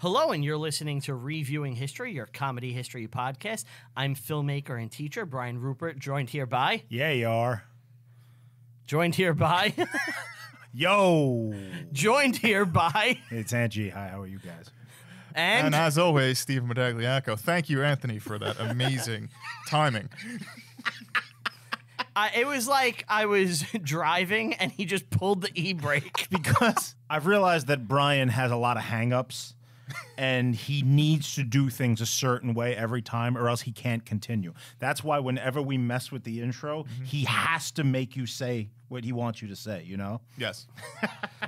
Hello, and you're listening to Reviewing History, your comedy history podcast. I'm filmmaker and teacher Brian Rupert, joined here by... Yeah, you are. Joined here by... Yo! Joined here by... It's Angie. Hi, how are you guys? And as always, Steve Medagliaco. Thank you, Anthony, for that amazing timing. it was like I was driving and he just pulled the e-brake. Because I've realized that Brian has a lot of hang-ups and he needs to do things a certain way every time or else he can't continue. That's why whenever we mess with the intro, he has to make you say what he wants you to say, you know? Yes.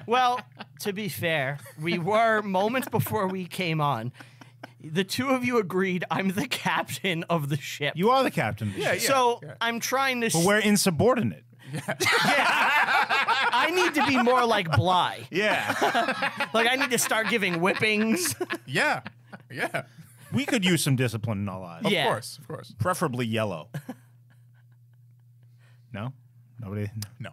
Well, to be fair, we were moments before we came on. The two of you agreed I'm the captain of the ship. You are the captain of the ship. So I'm trying to... But we're insubordinate. I need to be more like Bly. Yeah. Like, I need to start giving whippings. Yeah. Yeah. We could use some discipline in our lives. Yeah. Of course. Of course. Preferably yellow. No? Nobody? No.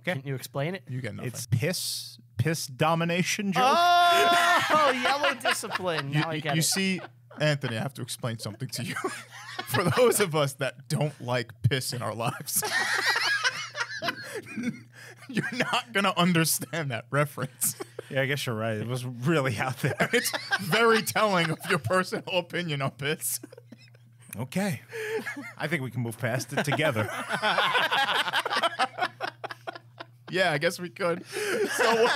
Can you explain it? You get nothing. It's piss domination joke. Oh, yellow discipline. Now I get you it. see, Anthony, I have to explain something to you. For those of us that don't like piss in our lives, you're not going to understand that reference. Yeah, I guess you're right. It was really out there. It's very telling of your personal opinion on piss. Okay. I think we can move past it together. Yeah, I guess we could. So,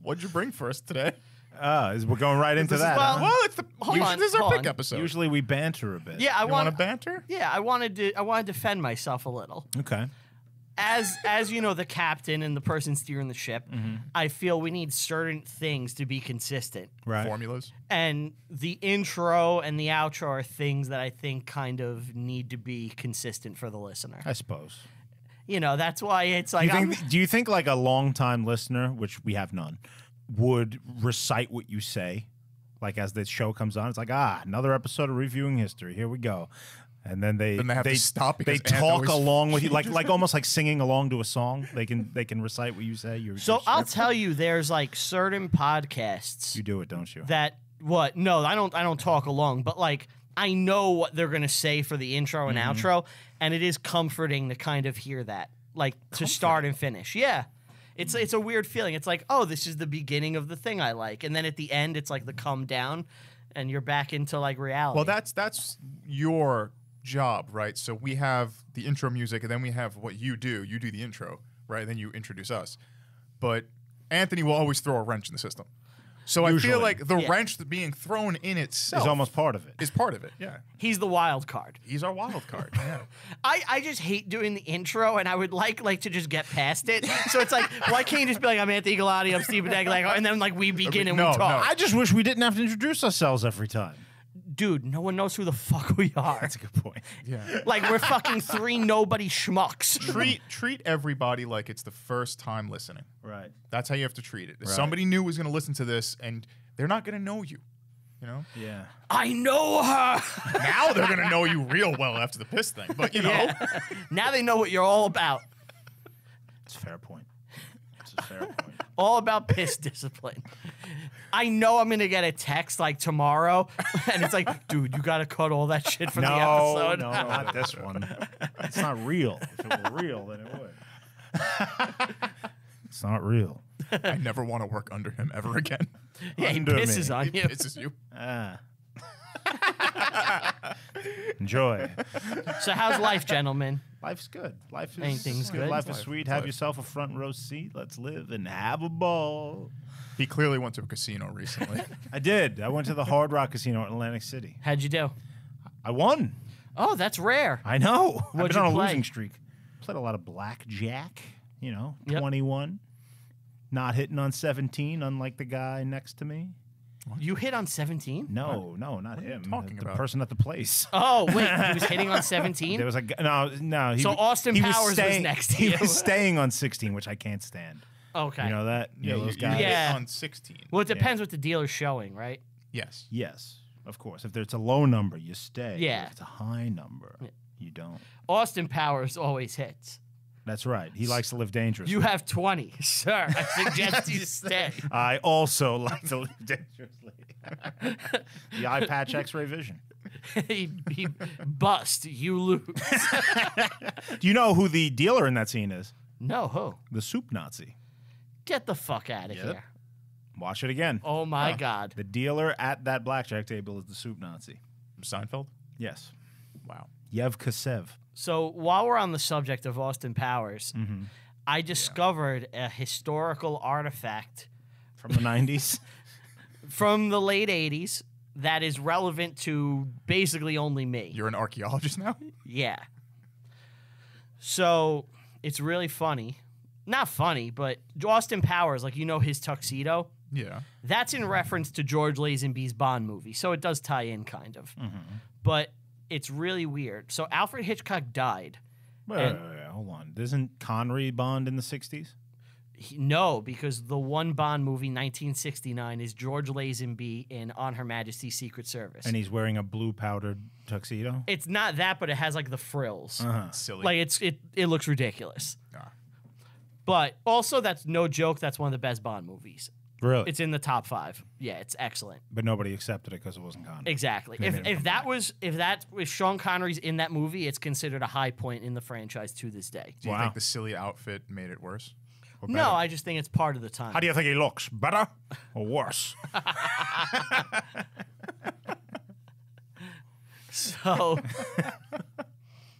what'd you bring for us today? We're going right into that. well- huh? Well, it's the Hold on, this is our hold pick on. episode. Usually we banter a bit. Yeah, I you want want to banter? Yeah, I wanted to defend myself a little. Okay. As you know, the captain and the person steering the ship, I feel we need certain things to be consistent. Right. Formulas. And the intro and the outro are things that I think kind of need to be consistent for the listener. I suppose. You know, that's why it's like... Do you think like a long-time listener, which we have none, would recite what you say? Like as the show comes on, it's like, another episode of Reviewing History. Here we go. And then they have to stop They because Anth talk always along with you, like almost like singing along to a song. They can recite what you say. So I'll tell you, there's like certain podcasts You do it, don't you? that what? No, I don't talk along, but like I know what they're gonna say for the intro and outro, and it is comforting to kind of hear that, like to start and finish. Yeah. It's a weird feeling. It's like, oh, this is the beginning of the thing I like, and then at the end, it's like the come down, and you're back into like reality. Well, that's your job, right? So we have the intro music, and then we have what you do. You do the intro, right? Then you introduce us. But Anthony will always throw a wrench in the system. So I Usually. feel like the wrench being thrown in itself It's almost part of it. is part of it. Yeah. He's the wild card. He's our wild card. Yeah. I just hate doing the intro, and I would like to just get past it. So it's like, why can't you just be like, I'm Anthony Galati, I'm Steve Medagliaco, and then like we begin and No, we talk. I just wish we didn't have to introduce ourselves every time. Dude, no one knows who the fuck we are. That's a good point. Yeah. Like we're fucking three nobody schmucks. Treat everybody like it's the first time listening. Right. That's how you have to treat it. If Right. somebody new is going to listen to this, and they're not going to know you, you know? Yeah. I know her. Now they're going to know you real well after the piss thing. But, you know. Yeah. Now they know what you're all about. It's a fair point. It's a fair point. All about piss discipline. I know I'm gonna get a text like tomorrow, and it's like, dude, you gotta cut all that shit from the episode. No, not this one. It's not real. If it were real, then it would. It's not real. I never want to work under him ever again. Yeah, he Under me. pisses on He you. pisses you. Enjoy. So how's life, gentlemen? Life's good. Life is Anything's good. Life is sweet. Have yourself a front row seat. Let's live and have a ball. He clearly went to a casino recently. I did. I went to the Hard Rock Casino in Atlantic City. How'd you do? I won. Oh, that's rare. I know. What'd I've been you on a play? losing streak. Played a lot of blackjack. You know, Yep. 21. Not hitting on 17, unlike the guy next to me. You hit on 17? No, not are you him. talking the about? person at the place. Oh, wait, he was hitting on 17? There was a guy. No. So Austin Powers was next to He you. was staying on 16, which I can't stand. Okay. You know that? You know those you guys? hit Yeah. on 16. Well, it depends what the dealer's showing, right? Yes. Yes, of course. If it's a low number, you stay. Yeah. If it's a high number, you don't. Austin Powers always hits. That's right. He likes to live dangerously. You have 20, sir. I suggest you stay. I also like to live dangerously. The eye patch X-ray vision. he bust. You lose. Do you know who the dealer in that scene is? No, who? The soup Nazi. Get the fuck out of here. Watch it again. Oh, my God. The dealer at that blackjack table is the soup Nazi. Seinfeld? Yes. Wow. Yev Kasev. So while we're on the subject of Austin Powers, I discovered a historical artifact From the 90s. from the late 80s that is relevant to basically only me. You're an archaeologist now? Yeah. So it's really funny. Not funny, but Austin Powers, like, you know his tuxedo? Yeah. That's in reference to George Lazenby's Bond movie, so it does tie in kind of. But it's really weird. So Alfred Hitchcock died. Wait, hold on. Isn't Connery Bond in the 60s? No, because the one Bond movie, 1969, is George Lazenby in On Her Majesty's Secret Service. And he's wearing a blue powdered tuxedo? It's not that, but it has like the frills. Silly. Like it looks ridiculous. Ah. But also, that's no joke. That's one of the best Bond movies. Really? It's in the top 5. Yeah, it's excellent. But nobody accepted it because it wasn't Connery. Exactly. They made him If come that back. was Sean Connery's in that movie, it's considered a high point in the franchise to this day. Do you Wow. think the silly outfit made it worse? Or No, better? I just think it's part of the time. How do you think he looks? Better or worse? So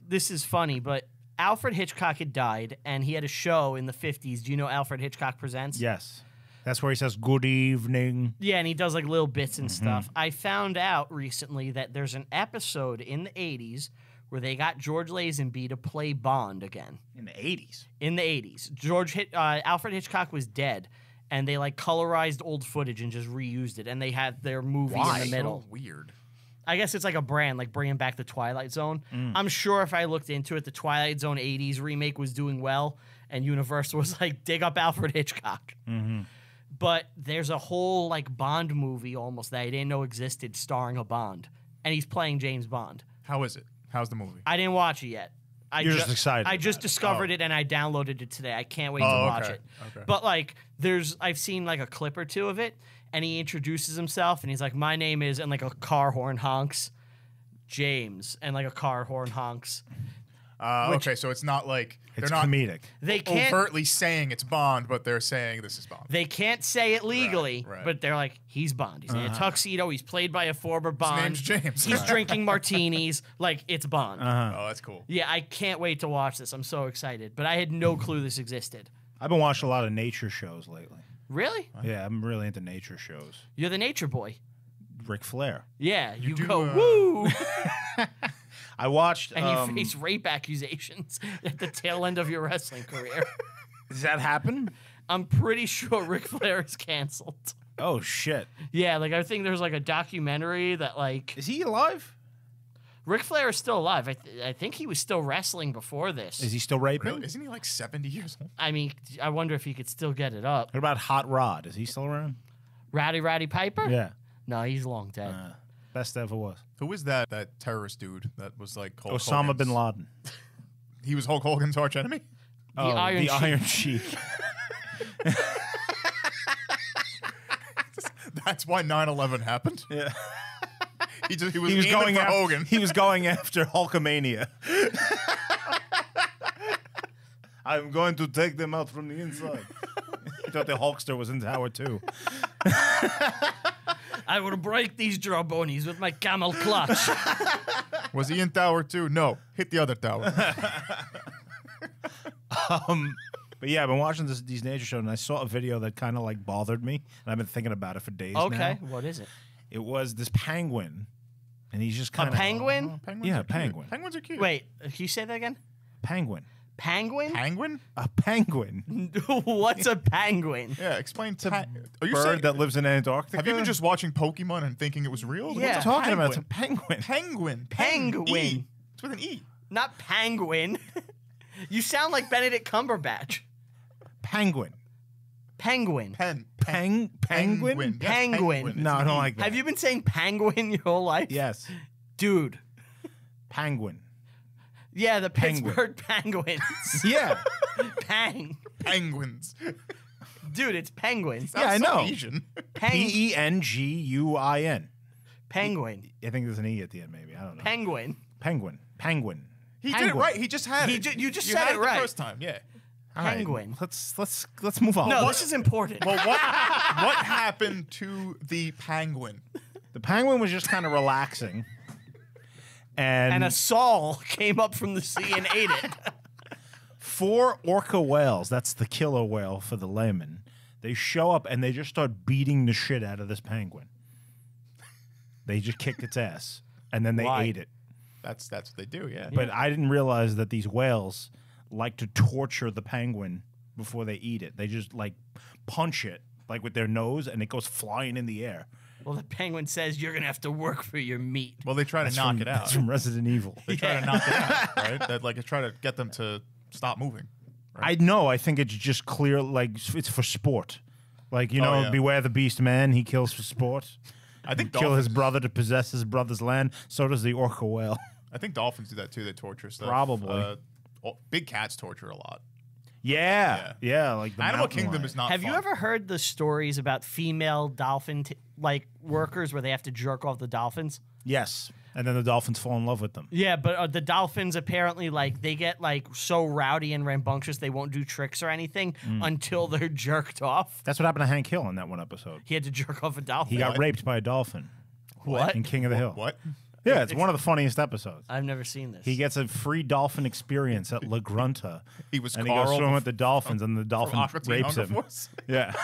this is funny, but Alfred Hitchcock had died, and he had a show in the 50s. Do you know Alfred Hitchcock Presents? Yes. That's where he says, good evening. Yeah, and he does like little bits and stuff. I found out recently that there's an episode in the 80s where they got George Lazenby to play Bond again. In the 80s. In the 80s. Alfred Hitchcock was dead, and they like colorized old footage and just reused it, and they had their movie in the middle. So weird. I guess it's like a brand, like bringing back the Twilight Zone. I'm sure if I looked into it, the Twilight Zone 80s remake was doing well, and Universal was like, dig up Alfred Hitchcock. But there's a whole like Bond movie almost that I didn't know existed starring a Bond, and he's playing James Bond. How is it? How's the movie? I didn't watch it yet. You're just excited I about just it. discovered it and I downloaded it today. I can't wait to watch okay. it. Okay. But like, I've seen like a clip or two of it, and he introduces himself and he's like, "My name is," and like a car horn honks, James, and like a car horn honks. Okay, so it's not like It's they're not comedic. They can't. overtly saying it's Bond, but they're saying this is Bond. They can't say it legally, right. but they're like, he's Bond. He's in a tuxedo. He's played by a former Bond. name's James. He's drinking martinis. Like, it's Bond. Oh, that's cool. Yeah, I can't wait to watch this. I'm so excited. But I had no clue this existed. I've been watching a lot of nature shows lately. Really? Yeah, I'm really into nature shows. You're the nature boy. Ric Flair. Yeah, you do, go, woo! I watched. And you face rape accusations at the tail end of your wrestling career. Does that happen? I'm pretty sure Ric Flair is canceled. Oh shit! Yeah, like I think there's like a documentary that like Is he alive? Ric Flair is still alive. I think he was still wrestling before this. Is he still raping? Really? Isn't he like 70 years old? I mean, I wonder if he could still get it up. What about Hot Rod? Is he still around? Roddy Piper? Yeah. No, he's long dead. Best ever was. Who is that terrorist dude that was like Hulk Osama Hogan's- bin Laden. He was Hulk Hogan's arch enemy? The Iron Sheik. Iron Sheik. That's why 9/11 happened. Yeah. He was He was aiming going for after Hogan. He was going after Hulkamania. I'm going to take them out from the inside. He thought the Hulkster was in Tower 2. I will break these jawbones with my camel clutch. Was he in Tower 2? No. Hit the other tower. But yeah, I've been watching these nature shows, and I saw a video that kind of like bothered me, and I've been thinking about it for days Okay, now. what is it? It was this penguin, and he's just kind A of penguin? Penguins Yeah, are cute. penguin. Penguins are cute. Wait, can you say that again? Penguin. Penguin? Penguin? A penguin. What's a penguin? Yeah, explain. Are you Bird saying that lives in Antarctica. Have you been just watching Pokemon and thinking it was real? Yeah. What's talking about? It's a penguin. Penguin. Penguin. E. It's with an E. Not penguin. You sound like Benedict Cumberbatch. Penguin. Penguin. Penguin. Yes, Penguin. It's No, I an don't E. like that. Have you been saying penguin your whole life? Yes. Dude, Penguin. Yeah, the Penguin. Pittsburgh Penguins. Yeah. Pang. Penguins. Dude, it's penguins. Yeah, I Sounds so know. Asian. Penguin. Penguin. I think there's an E at the end, maybe. I don't know. Penguin. Penguin. He did it Penguin. right. He just had it. You just You said had it the right. first time. Yeah. All right, Penguin. Let's move on. No, What- this is important. Well, what happened to the penguin? the penguin was just kind of relaxing. And And a Saul came up from the sea and ate it. 4 orca whales, that's the killer whale for the layman, they show up and they just start beating the shit out of this penguin. They just kicked its ass. And then they Why? ate it. That's what they do. Yeah. But I didn't realize that these whales like to torture the penguin before they eat it. They just like punch it like with their nose and it goes flying in the air. Well, the penguin says you're going to have to work for your meat. Well, they try to knock it out. That's from Resident Evil. They try to knock it out, right? They like try to get them to stop moving. I know. I think it's just clear, like it's for sport. Like, you Oh, know, yeah. beware the beast man. He kills for sport. I think Kill his dolphins, brother to possess his brother's land. So does the orca whale. I think dolphins do that too. They torture stuff. Probably. Big cats torture a lot. Yeah. Yeah. Like the Animal mountain Kingdom lion. is not. Have you fun. ever heard the stories about female dolphin workers where they have to jerk off the dolphins? Yes. And then the dolphins fall in love with them. Yeah, but the dolphins apparently they get so rowdy and rambunctious they won't do tricks or anything until they're jerked off. That's what happened to Hank Hill in that one episode. He had to jerk off a dolphin. He got What? raped by a dolphin What? in King of the Hill. What? Yeah, it's one of the funniest episodes. I've never seen this. He gets a free dolphin experience at La Grunta. He was and he goes Carl swimming with the dolphins, and the from dolphin Aqua Teen rapes Hunger him. Force? Yeah.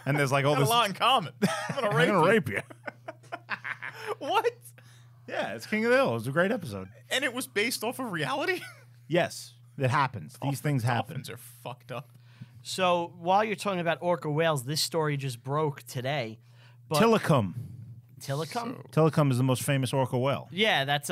And there's like all Got a this. lot in common. I'm gonna I'm rape gonna you. rape you. What? Yeah, it's King of the Hill. It was a great episode. And it was based off of reality. Yes, it happens. These things happen. Dolphins are fucked up. So while you're talking about orca whales, this story just broke today. But Tilikum. Tilikum? Tilikum is the most famous orca whale. Yeah, that's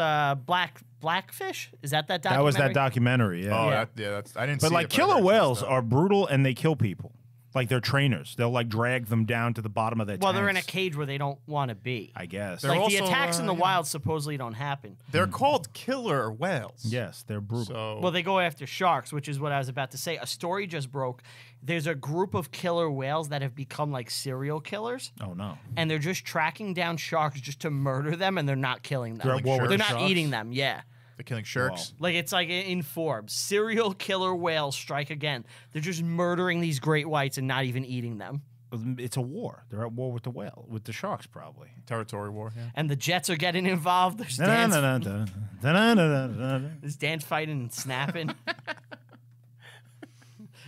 Blackfish. Is that documentary? That was that documentary. Yeah. Oh, Yeah. that's. I didn't. But see like it, I killer heard whales stuff. are brutal and they kill people. Like they're trainers. They'll like drag them down to the bottom of their Well, they're in a tanks, cage where they don't want to be. I guess. They're Like the also, attacks in the yeah. wild supposedly don't happen. They're called killer whales. Yes, they're brutal. So Well, they go after sharks, which is what I was about to say. A story just broke. There's a group of killer whales that have become like serial killers, Oh no. and they're just tracking down sharks just to murder them, and they're not killing them. They're at war with They're the not sharks? eating them. Yeah. they're killing sharks. Like it's like in Forbes, serial killer whales strike again. They're just murdering these great whites and not even eating them. It's a war. They're at war with the whale, with the sharks probably. Territory war. Yeah. And the jets are getting involved. There's Dan's fighting and snapping.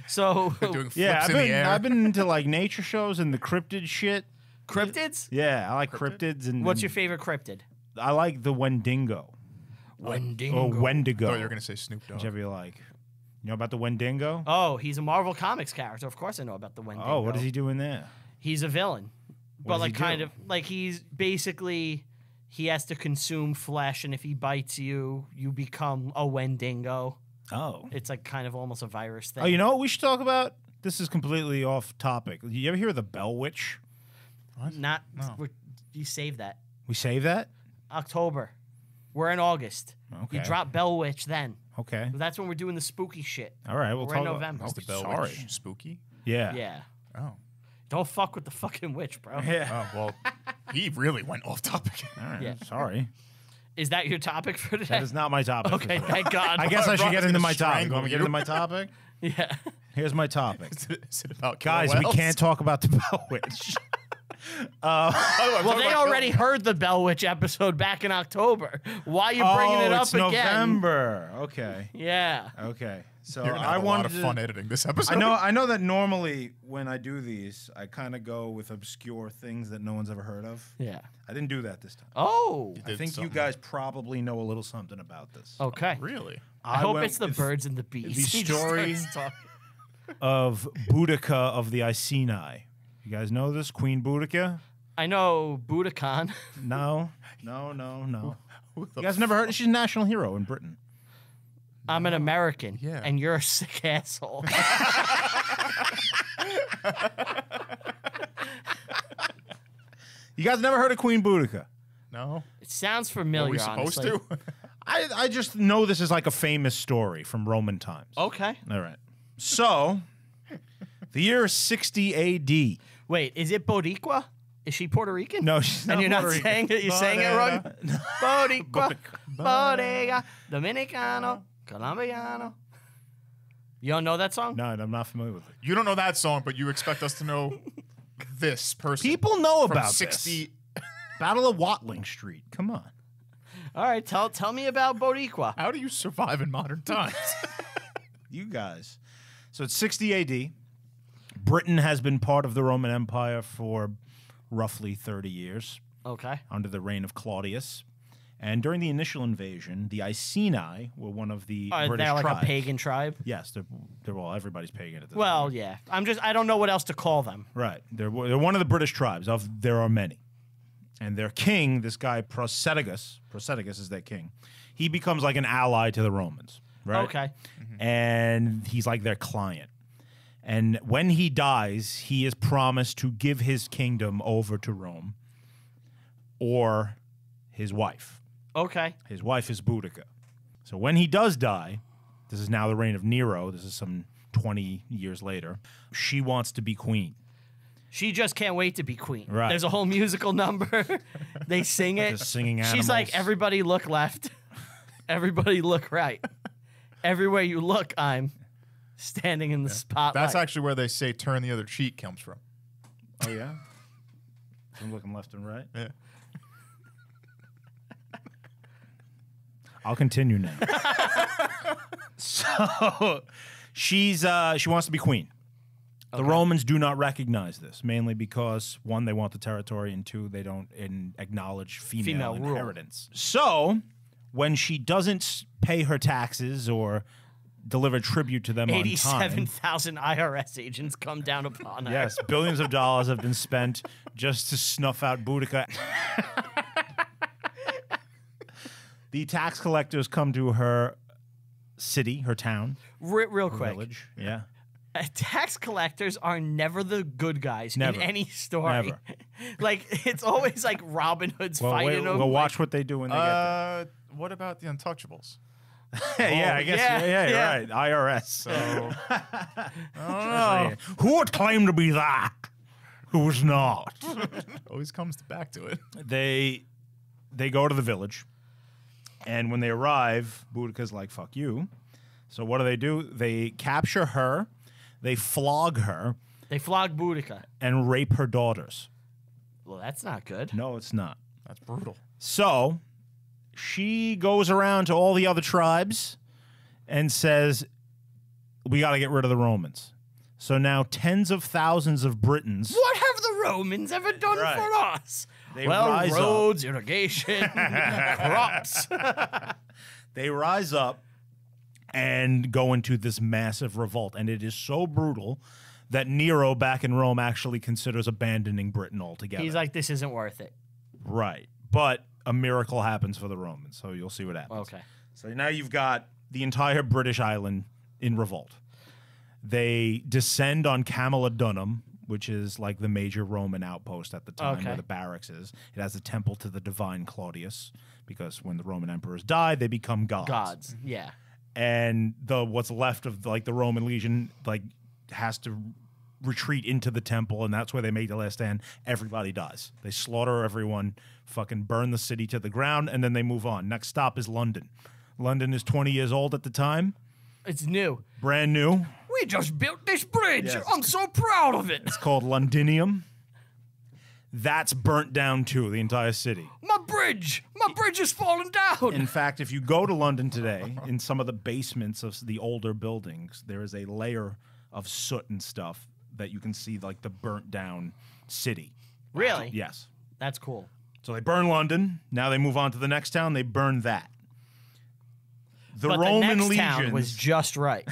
So Doing flips Yeah, in the air. I've been into like nature shows and the cryptid shit. cryptids? Yeah, I like cryptids and What's your favorite cryptid? I like the Wendigo Wendigo. or Wendigo. Oh, you're gonna say Snoop Dogg. Whichever you like. You know about the Wendigo? Oh, he's a Marvel Comics character. Of course I know about the Wendigo. Oh, what is he doing there? He's a villain. But does he like kind do? of like he's basically he has to consume flesh, and if he bites you, you become a Wendigo. Oh. It's like kind of almost a virus thing. Oh, you know what we should talk about? This is completely off topic. You ever hear of the Bell Witch? Not you save that. We save that? October. We're in August. Okay. You drop Bell Witch then. Okay. That's when we're doing the spooky shit. All right, we'll We're talk in about- November. Oh, Is the Bell sorry. Witch spooky? Yeah. Yeah. Oh. Don't fuck with the fucking witch, bro. Yeah. Oh well, he really went off topic. All right. Yeah. Sorry. Is that your topic for today? That is not my topic. Okay, thank God. I guess I should Ron's get into gonna my topic. strangle Want me to get you. into my topic? Yeah. Here's my topic. Is it about killer Guys, we whales? can't talk about the Bell Witch. Well, they already heard the Bell Witch episode back in October. Why are you bringing it up it's again? November. Okay. Yeah. Okay. So You're gonna I have a lot wanted of to, fun editing this episode. I know that normally when I do these, I kind of go with obscure things that no one's ever heard of. Yeah. I didn't do that this time. Oh. I did think you something. guys probably know a little something about this. Okay. Really? I hope went it's the with birds and the bees. the He just story starts talking. of Boudica of the Iceni. You guys know this? Queen Boudica? I know Budokan. No. Who the You guys never heard? She's a national hero in Britain. I'm an American. Yeah. And you're a sick asshole. You guys never heard of Queen Boudica? No. It sounds Are familiar. we supposed honestly. to? I just know this is like a famous story from Roman times. Okay. All right. So, the year 60 A.D. Wait, is it Boricua? Is she Puerto Rican? No, she's not And you're not Puerto Rican. saying it. You're saying it wrong. Boricua, Bodega, Dominicano, Colombiano. You don't know that song? No, I'm not familiar with it. You don't know that song, but you expect us to know this person. People know from about 60. this. Battle of Watling Street. Come on. All right, tell me about Boricua. How do you survive in modern times? You guys. So it's 60 AD. Britain has been part of the Roman Empire for roughly 30 years Okay. under the reign of Claudius. And during the initial invasion, the Iceni were one of the British They're like tribes. a pagan tribe. Yes, they're well, everybody's pagan at this Well, point. yeah. I don't know what else to call them. Right. They're one of the British tribes. There are many. And their king, this guy Prosedigus is their king, he becomes like an ally to the Romans. Right? Okay. And he's like their client. And when he dies, he is promised to give his kingdom over to Rome or his wife. Okay. His wife is Boudica. So when he does die, this is now the reign of Nero, this is some 20 years later, she wants to be queen. She just can't wait to be queen. Right. There's a whole musical number. They sing it. Just singing She's like, animals. everybody look left. Everybody look right. Everywhere you look, I'm standing in the spotlight. That's actually where they say turn the other cheek comes from. Oh, yeah? I'm looking left and right. Yeah. I'll continue now. So she wants to be queen. The Romans do not recognize this, mainly because, one, they want the territory, and two, they don't acknowledge female rule. inheritance. So when she doesn't pay her taxes or deliver tribute to them on time, 87,000 IRS agents come down upon her. yes, billions of dollars have been spent just to snuff out Boudica. The tax collectors come to her city, her town, Real her quick. village. Yeah. Tax collectors are never the good guys Never. in any story. Never. Like, it's always like Robin Hood's fighting them. Well, watch what they do when they get What about the Untouchables? there. Yeah, I guess. yeah. Yeah, you're right. IRS. So Who would claim to be that? Who's not? always comes back to it. They go to the village, and when they arrive, Boudica's like, "Fuck you." So what do? They capture her, they flog her, They flog Boudica. and rape her daughters. Well, that's not good. No, it's not. That's brutal. So she goes around to all the other tribes and says, "We got to get rid of the Romans." So now tens of thousands of Britons. What have the Romans ever done Right. for us? They well, rise up. roads, irrigation, crops. They rise up and go into this massive revolt. And it is so brutal that Nero back in Rome actually considers abandoning Britain altogether. He's like, this isn't worth it. Right. But a miracle happens for the Romans. So you'll see what happens. Okay. So now you've got the entire British island in revolt. They descend on Camalodunum, which is like the major Roman outpost at the time Okay. where the barracks is. It has a temple to the divine Claudius, because when the Roman emperors die, they become gods. Gods. Yeah. And what's left of like the Roman legion has to retreat into the temple, and that's where they make the last stand. Everybody dies. They slaughter everyone, fucking burn the city to the ground, and then they move on. Next stop is London. London is 20 years old at the time, It's new. brand new. We just built this bridge. Yes. I'm so proud of it. It's called Londinium. That's burnt down too, the entire city. My bridge is falling down. In fact, if you go to London today, in some of the basements of the older buildings, there is a layer of soot and stuff that you can see, like the burnt down city. Really? Yes. That's cool. So they burn London. Now they move on to the next town. They burn that. The But Roman the next legions, town was just right.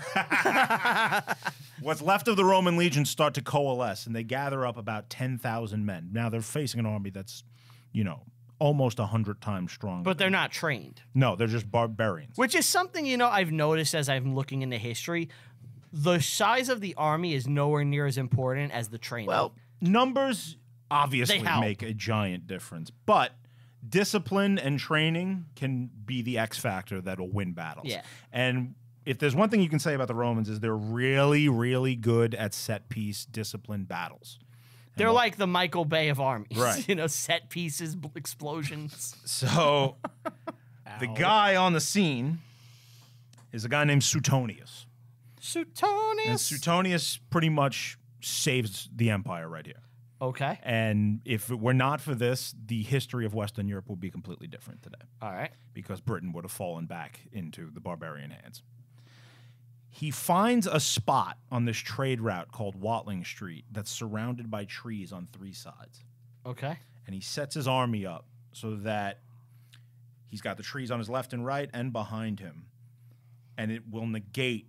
what's left of the Roman legions, start to coalesce, and they gather up about 10,000 men. Now they're facing an army that's, almost 100 times stronger. But they're not trained. No, they're just barbarians. Which is something, I've noticed as I'm looking into history. The size of the army is nowhere near as important as the training. Well, numbers obviously They help. make a giant difference, but discipline and training can be the X factor that'll win battles. Yeah. And if there's one thing you can say about the Romans is they're really, really good at set piece discipline battles. They're like the Michael Bay of armies. Right. You know, set pieces, explosions. So the guy on the scene is a guy named Suetonius. Suetonius. And Suetonius pretty much saves the empire right here. Okay. And if it were not for this, the history of Western Europe would be completely different today. All right. Because Britain would have fallen back into the barbarian hands. He finds a spot on this trade route called Watling Street that's surrounded by trees on 3 sides. Okay. And he sets his army up so that he's got the trees on his left and right and behind him. And it will negate,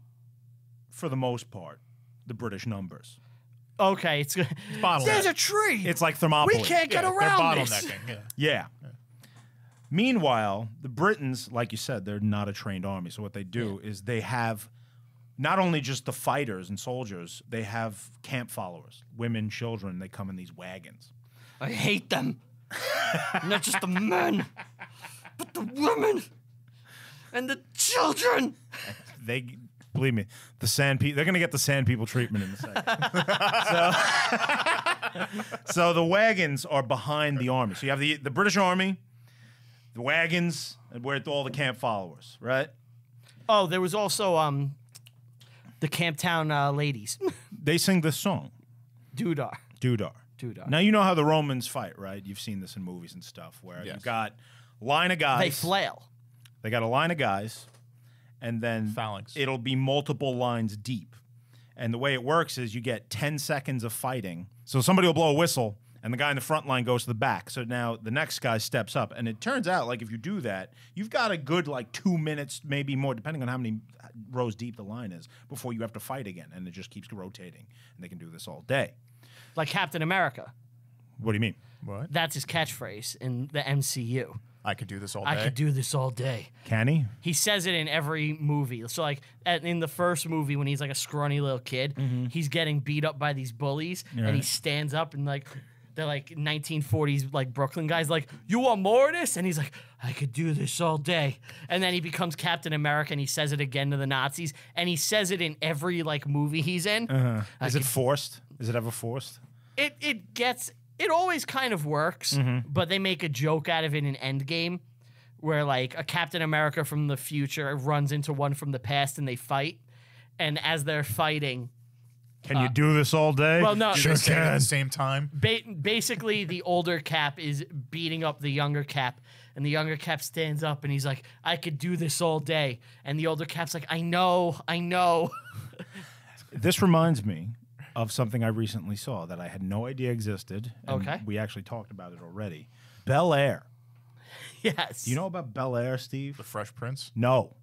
for the most part, the British numbers. Okay. It's bottleneck. there's a tree. It's like Thermopylae. We can't get They're around this. bottlenecking. Yeah. Meanwhile, the Britons, like you said, they're not a trained army. So what they do is they have not only just the fighters and soldiers, they have camp followers, women, children. They come in these wagons. I hate them. Not just the men, but the women and the children. They believe me, the sand people. They're going to get the sand people treatment in a second. so the wagons are behind the army. So you have the British army, the wagons, and where all the camp followers, right? Oh, there was also the Camptown ladies. They sing this song, Dudar. Dudar. Dudar. Now you know how the Romans fight, right? You've seen this in movies and stuff, where Yes. you've got a line of guys. They flail. They got a line of guys, and then Phalanx. it'll be multiple lines deep. And the way it works is you get 10 seconds of fighting. So somebody will blow a whistle, and the guy in the front line goes to the back. So now the next guy steps up. And it turns out, like, if you do that, you've got a good, 2 minutes, maybe more, depending on how many rows deep the line is, before you have to fight again. And it just keeps rotating. And they can do this all day. Like Captain America. What do you mean? What? That's his catchphrase in the MCU. I could do this all day. I could do this all day. Can he? He says it in every movie. So, like, in the first movie, when he's like a scrawny little kid, he's getting beat up by these bullies, and he Right. stands up and, like, they're like 1940s, like, Brooklyn guys, like, you want more of this? And he's like, I could do this all day. And then he becomes Captain America, and he says it again to the Nazis, and he says it in every, like, movie he's in. Is it forced? Is it ever forced? It always kind of works, but they make a joke out of it in Endgame, where like a Captain America from the future runs into one from the past and they fight, and as they're fighting, Can you do this all day? well, no, Do they say it at the same time? basically the older Cap is beating up the younger Cap, and the younger Cap stands up and he's like, I could do this all day, and the older Cap's like, I know. This reminds me of something I recently saw that I had no idea existed. And Okay. we actually talked about it already. Bel Air. Yes. Do you know about Bel Air, Steve? The Fresh Prince? No.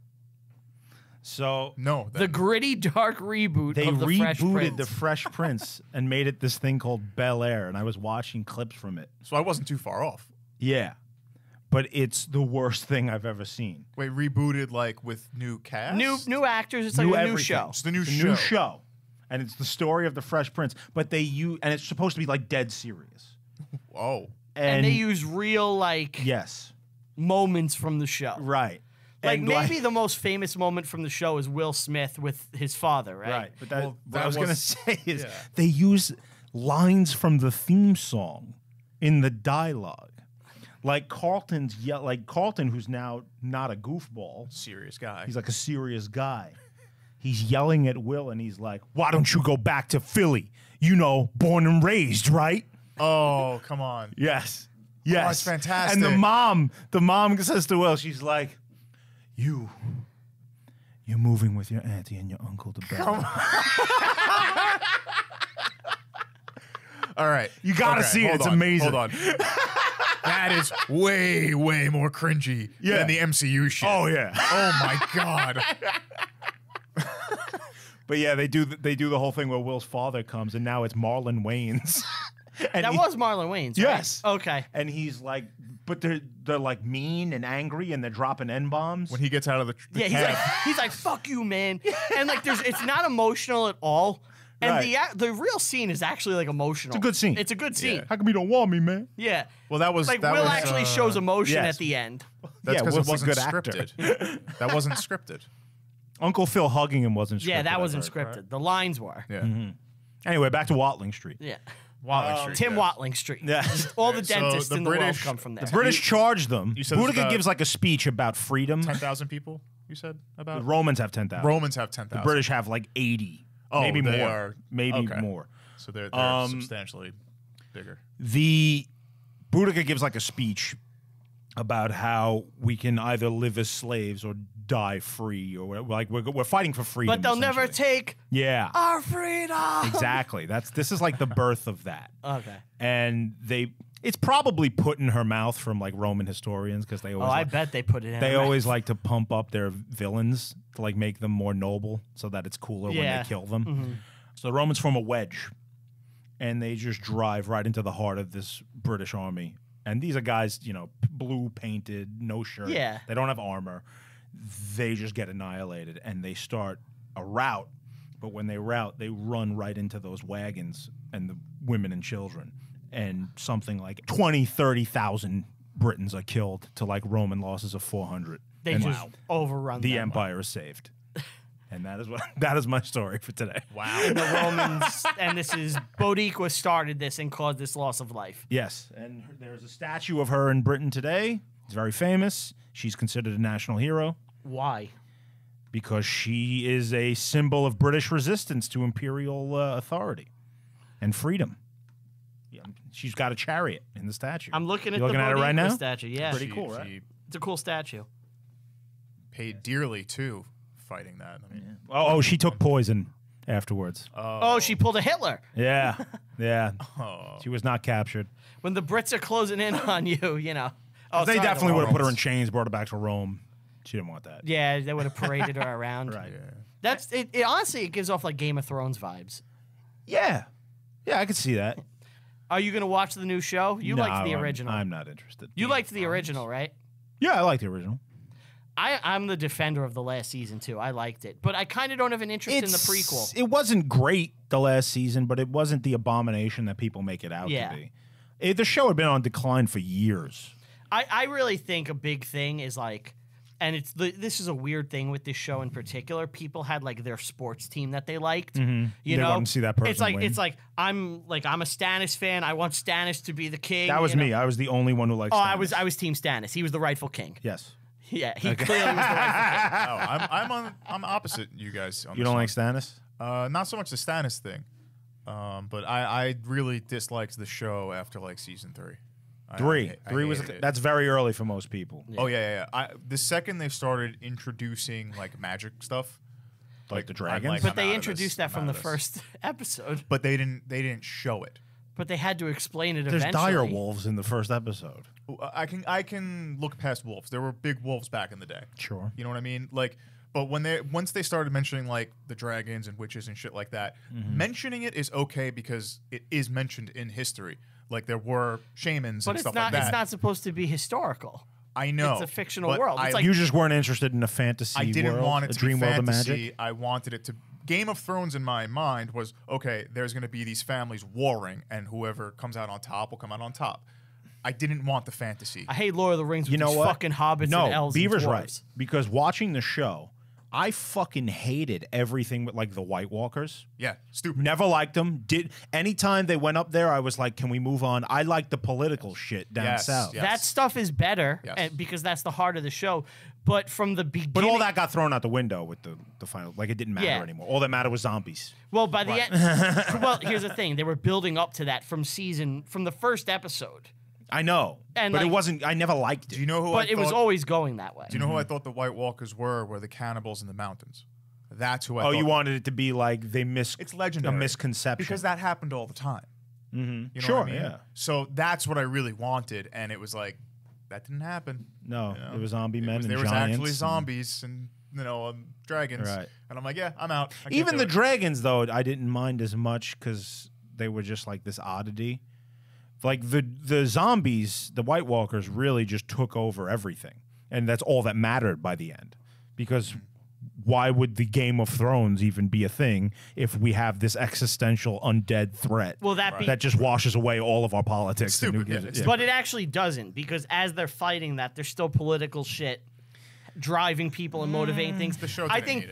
So No. the gritty, dark reboot they of the Fresh rebooted Prince. the Fresh Prince and made it this thing called Bel Air, and I was watching clips from it. So I wasn't too far off. Yeah. But it's the worst thing I've ever seen. Wait, rebooted like with new cast? New actors. It's like a new everything. show. It's the new It's a show. new show. And it's the story of the Fresh Prince. But and it's supposed to be like dead serious. Oh. And they use real like Yes. moments from the show. Right. Like And, maybe the most famous moment from the show is Will Smith with his father, right? Right. But Well, what that I was going to was- say is yeah. they use lines from the theme song in the dialogue. Like Carlton, who's now not a goofball. Serious guy. He's like a serious guy. He's yelling at Will, and he's like, "Why don't you go back to Philly? You know, born and raised, right?" Oh, come on. Yes. Yes. that's fantastic. And the mom says to Will, she's like, You're moving with your auntie and your uncle to bed. All right. You gotta see it. hold It's on, amazing. Hold on. That is way, way more cringy than the MCU shit. Oh yeah. Oh my God. But yeah, they do the whole thing where Will's father comes, and now it's Marlon Wayans. And That was Marlon Wayans, right? Yes. Okay. And he's like, but they're like mean and angry, and they're dropping N-bombs. When he gets out of the Yeah, cab. he's like, fuck you, man. And like it's not emotional at all, And Right. the real scene is actually like emotional. It's a good scene. It's a good scene. Yeah. How come you don't want me, man? Yeah. Well, that was Like that Will was, actually shows emotion yes. at the end. That's Yeah, because it Will's a wasn't good actor. scripted. That wasn't scripted. Uncle Phil hugging him wasn't scripted. Yeah, that I wasn't heard. scripted. The lines were. Yeah. Anyway, back to Watling Street. Yeah. Watling Street. Tim yes. Watling Street. Yeah. All the So dentists the in the world British- come from there. The British charged them. you said it's Boudica about- gives like a speech about freedom. 10,000 people. You said The about Romans have 10,000. Romans have 10,000. The British have like 80. Oh, maybe they more. are- Maybe okay. more. So they're substantially bigger. The Boudica gives like a speech about how we can either live as slaves or die free, or like we're fighting for freedom. But they'll never essentially. take Yeah, our freedom. exactly. This is like the birth of that. Okay. And it's probably put in her mouth from like Roman historians because they Oh, always I bet they put it in. they her mouth. always like to pump up their villains to like make them more noble so that it's cooler when Yeah. they kill them. So the Romans form a wedge and they just drive right into the heart of this British army. And these are guys, blue painted, no shirt. Yeah. They don't have armor. They just get annihilated and they start a rout. But when they rout, they run right into those wagons and the women and children. And something like 20, 30,000 Britons are killed to like Roman losses of 400. They And just overrun the them. empire is saved. And that is my story for today. Wow. The Romans, and this is Boudica started this and caused this loss of life. Yes, and there's a statue of her in Britain today. It's very famous. She's considered a national hero Why? because she is a symbol of British resistance to imperial authority and freedom. Yeah, she's got a chariot in the statue. I'm looking at You looking the at it right Boudica now? statue. Yeah, Pretty cool, right? She it's a cool statue. paid dearly too fighting that. I mean, Oh, she took poison afterwards. Oh, she pulled a Hitler. Yeah, yeah. oh, She was not captured. When the Brits are closing in on you, you know. Oh, They sorry, definitely the would have put her in Romans. chains, brought her back to Rome. She didn't want that. Yeah, they would have paraded her around. Right. yeah. That's it. Honestly, it gives off like Game of Thrones vibes. Yeah. Yeah, I could see that. Are you gonna watch the new show? You No, liked the original. I'm not interested. You liked the original, right? Yeah, I like the original. I'm the defender of the last season too. I liked it, but I kind of don't have an interest in the prequel. It wasn't great the last season, but it wasn't the abomination that people make it out Yeah. to be. The show had been on decline for years. I really think a big thing is like, and this is a weird thing with this show in particular. People had like their sports team that they liked. You They know, wanted to see that person It's like win. I'm a Stannis fan. I want Stannis to be the king. That was you know? me. I was the only one who liked Oh, Stannis. I was Team Stannis. He was the rightful king. Yes. Yeah, he clearly was the rightful king. I'm opposite you guys. On You this don't one. like Stannis? Not so much the Stannis thing, but I really disliked the show after like season 3. Three. I Three was hated it. that's very early for most people. Oh yeah. The second they started introducing like magic stuff, Like the I'm dragons? like, But I'm they out of introduced this. that I'm from out the of this. first episode. But they didn't show it. But they had to explain it There's eventually. dire wolves in the first episode. I can look past wolves. There were big wolves back in the day. Sure. You know what I mean? Like, but once they started mentioning like the dragons and witches and shit like that, Mm-hmm. mentioning it is okay because it is mentioned in history. Like there were shamans But and it's stuff not. like that. It's not supposed to be historical. I know. it's a fictional but world. It's I, like- You just weren't interested in a fantasy I didn't world, want it a to dream be world of fantasy. magic? I wanted it to. Game of Thrones in my mind was okay. There's going to be these families warring, and whoever comes out on top will come out on top. I didn't want the fantasy. I hate Lord of the Rings with You know these what? fucking hobbits no, and elves Beaver's and dwarves. right. Because watching the show, I fucking hated everything with like the White Walkers. Yeah, stupid. Never liked them. Anytime they went up there, I was like, "Can we move on?" I like the political shit down Yes, south. yes. That stuff is better Yes. and, because that's the heart of the show. But from the beginning, But all that got thrown out the window with the final. Like it didn't matter Yeah. anymore. All that mattered was zombies. well, by the end, well, here's the thing: they were building up to that from the first episode, I know, And, but it like- wasn't. I never liked it. Do you know who? but I it was thought- always going that way. Do you know who I thought the White Walkers were? Were the cannibals in the mountains? That's who I. Oh, thought you wanted it to be like they It's legendary. a misconception because that happened all the time. You know Sure, what I mean? yeah. So that's what I really wanted, and it was like that didn't happen. No, You know? it was zombie men and There was giants. actually and- zombies and dragons. Right. And I'm like, yeah, I'm out. I can't Even do the it. dragons, though, I didn't mind as much because they were just like this oddity. Like the zombies, the White Walkers really just took over everything, and that's all that mattered by the end. Because why would the Game of Thrones even be a thing if we have this existential undead threat Will that be? that just washes away all of our politics? Stupid, and who gives yeah. a- yeah. But it actually doesn't, because as they're fighting that, there's still political shit driving people and motivating things. The show I didn't think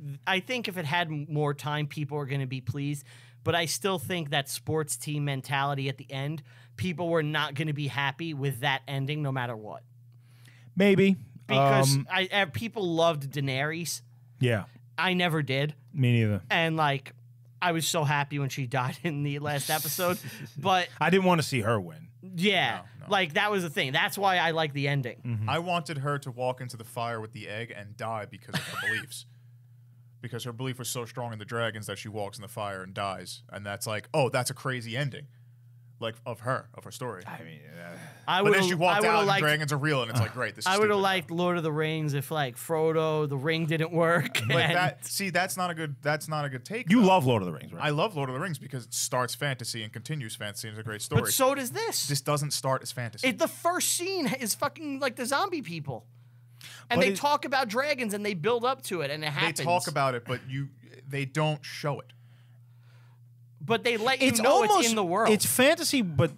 need it. I think if it had more time, people are going to be pleased. But I still think that sports team mentality at the end, people were not going to be happy with that ending, no matter what. Maybe. Because people loved Daenerys. Yeah, I never did. me neither. And like, I was so happy when she died in the last episode. But I didn't want to see her win. yeah, No. like that was the thing. That's why I like the ending. I wanted her to walk into the fire with the egg and die because of her beliefs. Because her belief was so strong in the dragons that she walks in the fire and dies. And that's like, oh, that's a crazy ending. Like, of her story. I mean, I But would then she walked out and the liked. dragons are real, and it's like, great, this is I would have stupid. liked Lord of the Rings if like Frodo, the ring didn't work. But and- that's not a good take. you though. love Lord of the Rings, right? I love Lord of the Rings because it starts fantasy and continues fantasy and it's a great story. but so does this. This doesn't start as fantasy. The first scene is fucking like the zombie people, and But they it- talk about dragons and they build up to it, and it they happens. talk about it, but they don't show it. but they let you know it's in the world. It's fantasy, but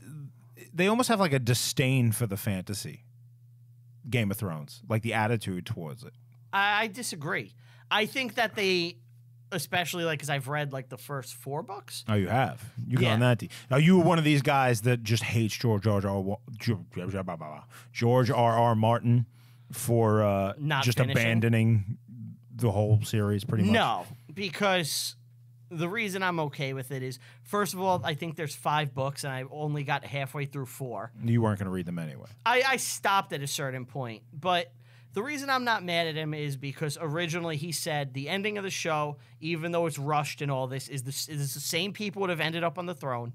they almost have like a disdain for the fantasy. Game of Thrones, like the attitude towards it. I disagree. I think that they, especially like because I've read like the first 4 books. Oh, you have. You got Yeah. on that deep. Are you one of these guys that just hates George R.R. Martin for Not just finishing? abandoning the whole series, pretty much? No, because the reason I'm okay with it is, first of all, I think there's 5 books and I only got halfway through 4. You weren't going to read them anyway. I stopped at a certain point, but the reason I'm not mad at him is because originally he said the ending of the show, even though it's rushed and all this, is the same people would have ended up on the throne.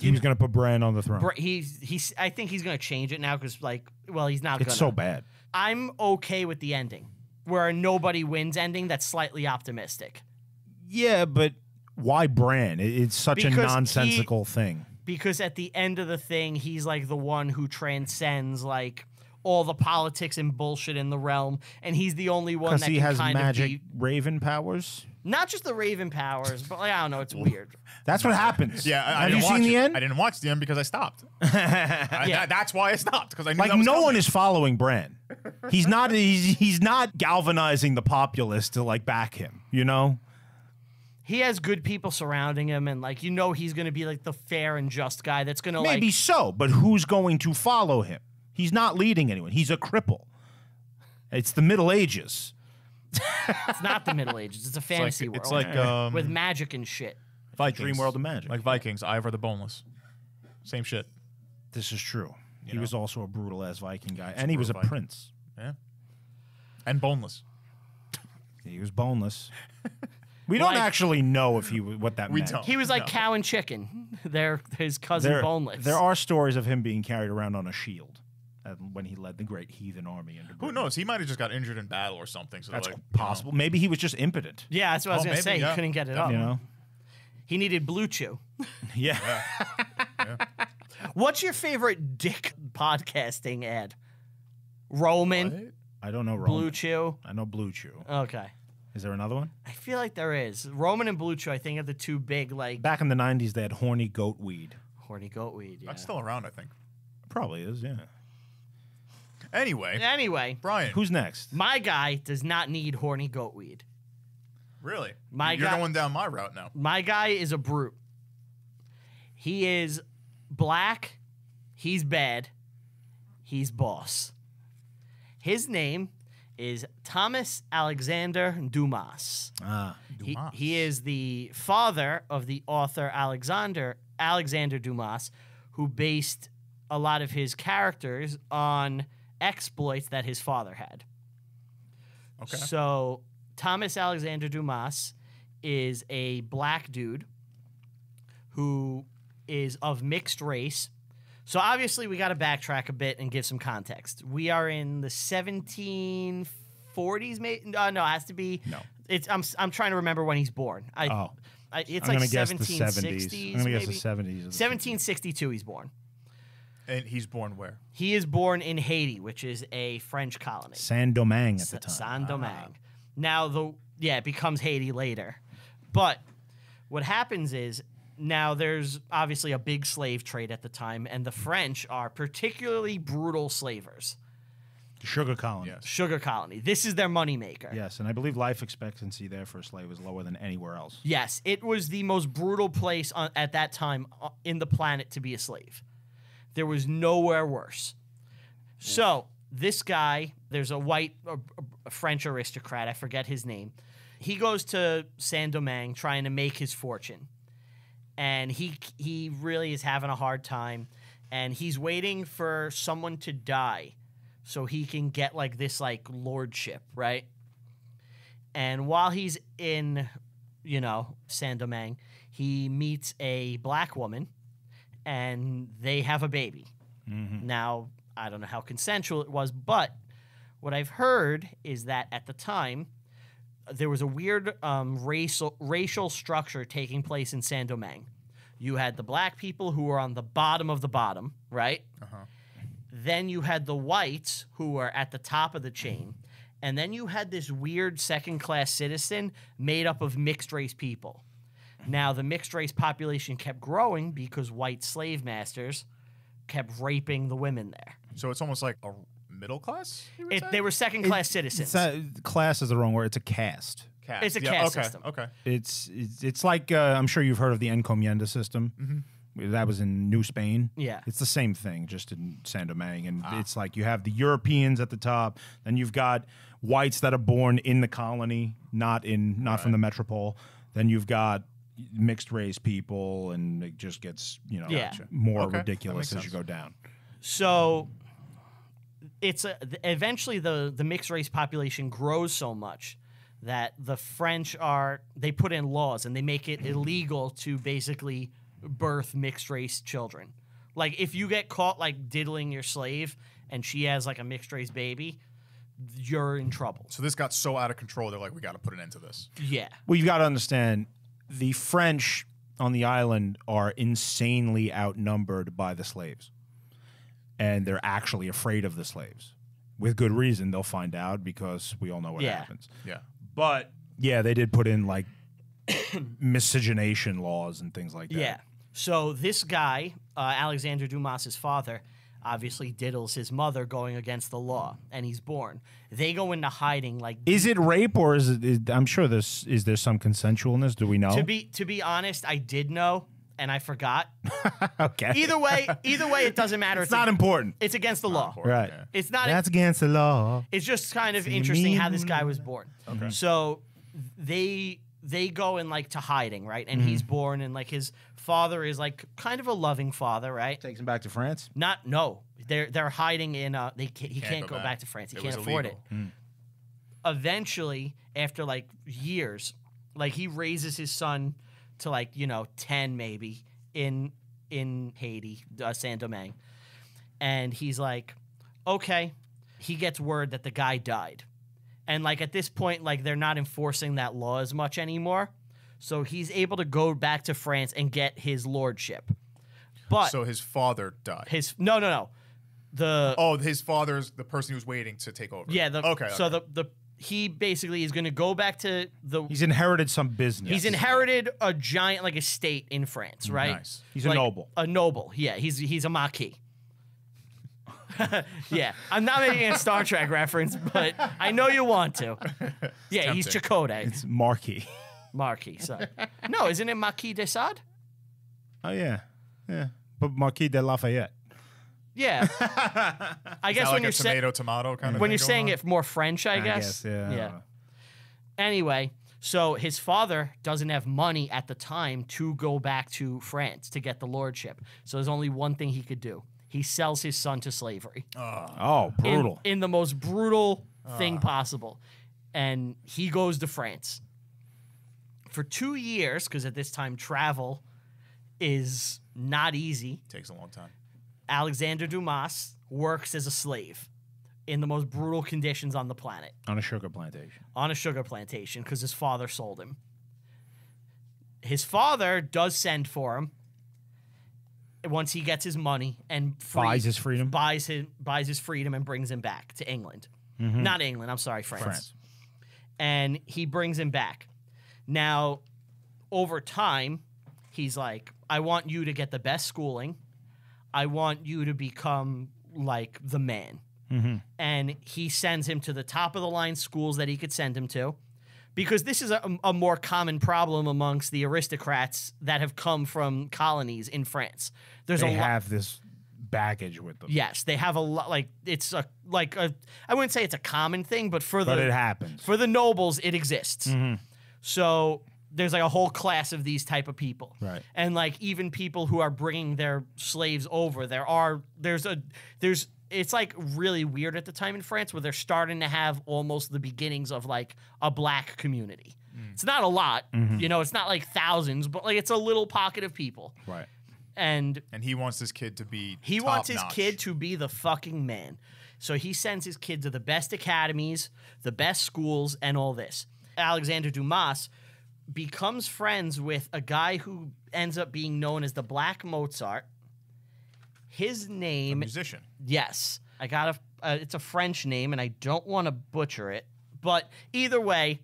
He was going to put Bran on the throne. He's I think he's going to change it now because like, well, he's not. It's so bad. I'm okay with the ending, where a nobody wins ending that's slightly optimistic. Yeah, but why Bran? It's such Because a nonsensical thing. Because at the end of the thing, he's like the one who transcends like all the politics and bullshit in the realm, and he's the only one Because that he can has kind magic of be raven powers. not just the Raven powers, but like, I don't know, it's weird. That's what happens. Yeah, I have didn't you seen watch the it. end? I didn't watch the end because I stopped. Yeah. That's why I stopped because I knew Like that was no coming. one is following Bran. He's not. He's not galvanizing the populace to like back him. You know. He has good people surrounding him, and like he's going to be like the fair and just guy that's going to Maybe like. so, but who's going to follow him? He's not leading anyone. He's a cripple. It's the Middle Ages. It's not the Middle Ages. It's a fantasy world. It's like with magic and shit. Vikings. Dream world of magic. Like Vikings, Ivor the Boneless. Same shit. This is true. He know? was also a brutal ass Viking guy, and he was a brutal Viking. prince. Yeah. And boneless. He was boneless. We don't Like- actually know if he what that We meant. don't. He was like No. Cow and Chicken. They're his cousin Boneless. There are stories of him being carried around on a shield when he led the great heathen army into Who Britain. knows? He might have just got injured in battle or something. So That's like, possible. Maybe he was just impotent. Yeah, that's what I was Oh, going to maybe, say. yeah. He couldn't get it up. You know? He needed Blue Chew. Yeah. What's your favorite dick podcasting ad? Roman, What? I don't know. Blue Roman. Chew. I know Blue Chew. Okay. Is there another one? I feel like there is. Roman and Blue Chew, I think, are the two big, like, Back in the 90s, they had horny goat weed. horny goat weed. Yeah. That's still around, I think. Probably is, yeah. Anyway, Anyway, Brian. Who's next? my guy does not need horny goat weed. Really? My You're guy- going down my route now. My guy is a brute. He is black. He's bad. He's boss. His name is Thomas Alexander Dumas. Ah. Dumas. He is the father of the author Alexander Dumas, who based a lot of his characters on exploits that his father had. Okay. So Thomas Alexander Dumas is a black dude who is of mixed race. So obviously we got to backtrack a bit and give some context. We are in the 1740s, maybe? No, it has to be. No. It's I'm trying to remember when he's born. Oh. It's I'm like going to guess the 1760s. 70s. I'm going to guess the maybe? 70s. 1762 he's born. And he's born where? He is born in Haiti, which is a French colony. Saint-Domingue at the time. Saint-Domingue. Now, Yeah, it becomes Haiti later. But what happens is now there's obviously a big slave trade at the time, and the French are particularly brutal slavers. The sugar colony. Yes. Sugar colony. This is their moneymaker. Yes, and I believe life expectancy there for a slave is lower than anywhere else. Yes, it was the most brutal place at that time in the planet to be a slave. There was nowhere worse. So this guy, there's a white a French aristocrat, I forget his name. He goes to Saint-Domingue trying to make his fortune. And he really is having a hard time. And he's waiting for someone to die so he can get like this like lordship, right? And while he's in, Saint-Domingue, he meets a black woman and they have a baby. Mm-hmm. Now, I don't know how consensual it was, but what I've heard is that at the time, there was a weird racial structure taking place in Saint-Domingue. You had the black people who were on the bottom of the bottom, right? Uh-huh. Then you had the whites who were at the top of the chain. And then you had this weird second-class citizen made up of mixed-race people. Now, the mixed-race population kept growing because white slave masters kept raping the women there. So it's almost like a middle class? They were second-class citizens. Class is the wrong word. It's a caste. It's a caste system. Okay. It's like I'm sure you've heard of the encomienda system. Mm-hmm. That was in New Spain. Yeah, it's the same thing, just in Saint-Domingue, and it's like you have the Europeans at the top, then you've got whites that are born in the colony, not from the metropole. Then you've got mixed race people, and it just gets more ridiculous as you go down. So it's eventually the mixed race population grows so much that the French they put in laws and they make it illegal to basically birth mixed race children. Like if you get caught like diddling your slave and she has like a mixed race baby, you're in trouble. So this got so out of control, they're like, we got to put an end to this. Yeah. Well, you've got to understand, the French on the island are insanely outnumbered by the slaves. And they're actually afraid of the slaves. With good reason, they'll find out because we all know what happens. Yeah. But, yeah, they did put in, like, miscegenation laws and things like that. Yeah. So this guy, Alexander Dumas's father, obviously diddles his mother going against the law, and he's born. They go into hiding like... Is it rape, or is it... I'm sure is there some consensualness? Do we know? To be honest, I did know, and I forgot. Okay. Either way, it doesn't matter. It's not important. It's against the law. Right. Yeah. It's not... That's against the law. It's just kind of interesting how this guy was born. Okay. So they go in like to hiding, right? And he's born, and like his father is like kind of a loving father, right? Takes him back to France? They're hiding in he can't go back to France. He can't afford it. Eventually, after like years, like he raises his son to like 10 maybe in Haiti, Saint-Domingue, and he's like, okay. He gets word that the guy died. And, like, at this point, like, they're not enforcing that law as much anymore. So he's able to go back to France and get his lordship. But so his father died. No. His father's the person who's waiting to take over. Yeah. Okay. So he basically is going to go back to the... He's inherited some business. He's inherited a giant, like, estate in France, right? Nice. He's a noble. A noble, yeah. He's a marquis. Yeah, I'm not making a Star Trek reference, but I know you want to. Yeah, he's Chakotay. It's Marquis. Marquis, sorry. No, isn't it Marquis de Sade? Oh, yeah. Yeah. But Marquis de Lafayette. Yeah. I guess when you're tomato kind of when thing you're saying on? it more French, I guess. Yeah. Anyway, so his father doesn't have money at the time to go back to France to get the lordship. So there's only one thing he could do. He sells his son to slavery. Oh, brutal. In the most brutal thing possible. And he goes to France. For 2 years, because at this time travel is not easy. Takes a long time. Alexander Dumas works as a slave in the most brutal conditions on the planet. On a sugar plantation. On a sugar plantation, because his father sold him. His father does send for him once he gets his money and buys his freedom. Buys his freedom and brings him back to England. Mm-hmm. Not England, I'm sorry, France. and he brings him back. Now, over time, he's like, I want you to get the best schooling. I want you to become like the man. And he sends him to the top of the line schools that he could send him to, because this is a more common problem amongst the aristocrats that have come from colonies in France. They have this baggage with them. Yes, they have a lot. Like it's a I wouldn't say it's a common thing, but it happens for the nobles. It exists. So there's like a whole class of these type of people, right? And like even people who are bringing their slaves over, it's like really weird at the time in France where they're starting to have almost the beginnings of like a black community. It's not a lot, you know, it's not like thousands, but like it's a little pocket of people. Right. And he wants his kid to be wants his kid to be the fucking man. So he sends his kid to the best academies, the best schools, and all this. Alexander Dumas becomes friends with a guy who ends up being known as the Black Mozart. His name... A musician. Yes. I got it's a French name, and I don't want to butcher it. But either way,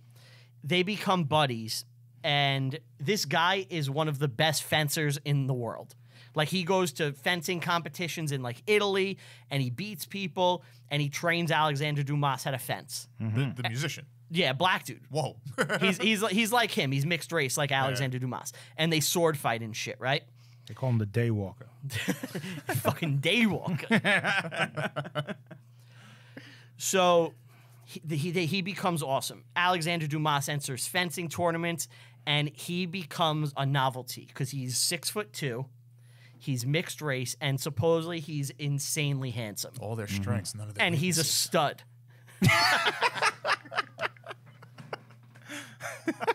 they become buddies, and this guy is one of the best fencers in the world. Like, he goes to fencing competitions in, like, Italy, and he beats people, and he trains Alexander Dumas how to fence. The musician. Yeah, black dude. Whoa. he's like him. He's mixed race like Alexander Dumas. And they sword fight and shit, right? They call him the Daywalker. Fucking Daywalker. So he becomes awesome. Alexander Dumas enters fencing tournaments, and he becomes a novelty because he's 6'2". He's mixed race, and supposedly he's insanely handsome. All their strengths, none of their And he's a weaknesses. stud.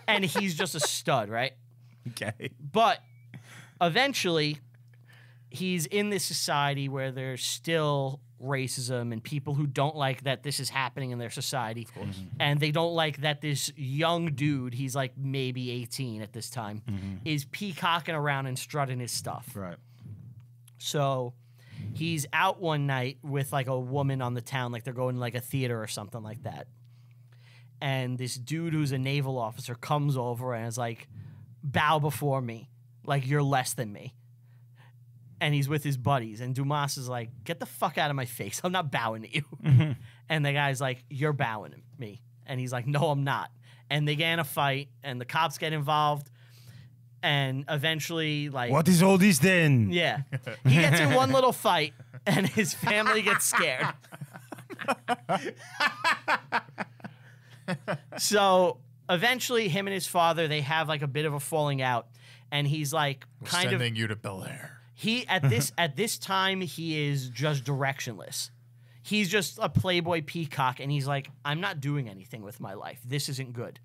And he's just a stud, right? Okay. But eventually, he's in this society where there's still racism and people who don't like that this is happening in their society. Of course. And they don't like that this young dude, he's like maybe 18 at this time, is peacocking around and strutting his stuff. Right. So he's out one night with like a woman on the town, like they're going to like a theater or something like that. And this dude who's a naval officer comes over and is like, bow before me, like you're less than me. And he's with his buddies. And Dumas is like, get the fuck out of my face. I'm not bowing to you. And the guy's like, you're bowing to me. And he's like, no, I'm not. And they get in a fight, and the cops get involved. And eventually, like... What is all this then? Yeah. He gets in one little fight, and his family gets scared. So eventually, him and his father, they have like a bit of a falling out. And he's like sending you to Bel Air. He at this time he is just directionless. He's just a playboy peacock, and he's like, I'm not doing anything with my life. This isn't good.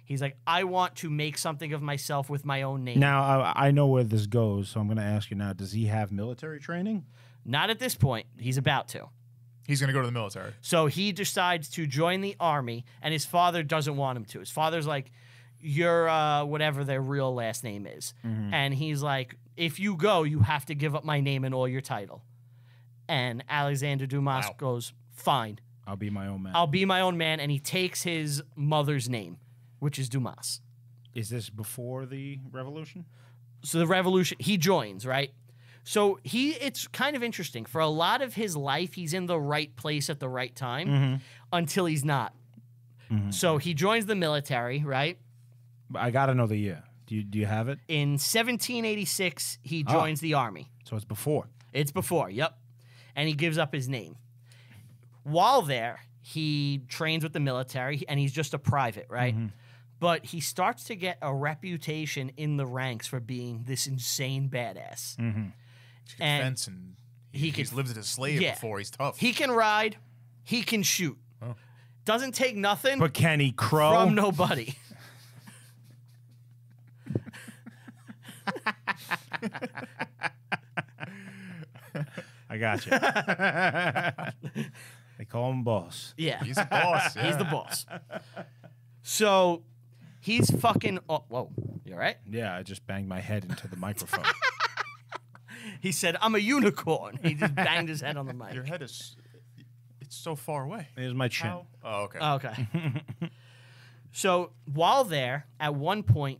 He's like, I want to make something of myself with my own name. Now, I know where this goes, so I'm going to ask you now, does he have military training? Not at this point. He's about to. He's going to go to the military. So he decides to join the army, and his father doesn't want him to. His father's like, you're whatever their real last name is. And he's like, if you go, you have to give up my name and all your title. And Alexander Dumas goes, fine. I'll be my own man. I'll be my own man. And he takes his mother's name, which is Dumas. Is this before the revolution? So the revolution, he joins, right? So it's kind of interesting. For a lot of his life, he's in the right place at the right time until he's not. So he joins the military, right? I got to know the year. Do you have it? In 1786, he joins the army. So it's before. It's before, yep. And he gives up his name. While there, he trains with the military, and he's just a private, right? But he starts to get a reputation in the ranks for being this insane badass. He can fence, and he's lived as a slave before. He's tough. He can ride. He can shoot. Doesn't take nothing But can he crow? from nobody. I got you. They call him boss. Yeah. He's the boss. He's the boss. So he's fucking... Oh, whoa. You all right? Yeah, I just banged my head into the microphone. He said, I'm a unicorn. He just banged his head on the mic. Your head is... It's so far away. Here's my chin. How? Oh, okay. Okay. So while there, at one point,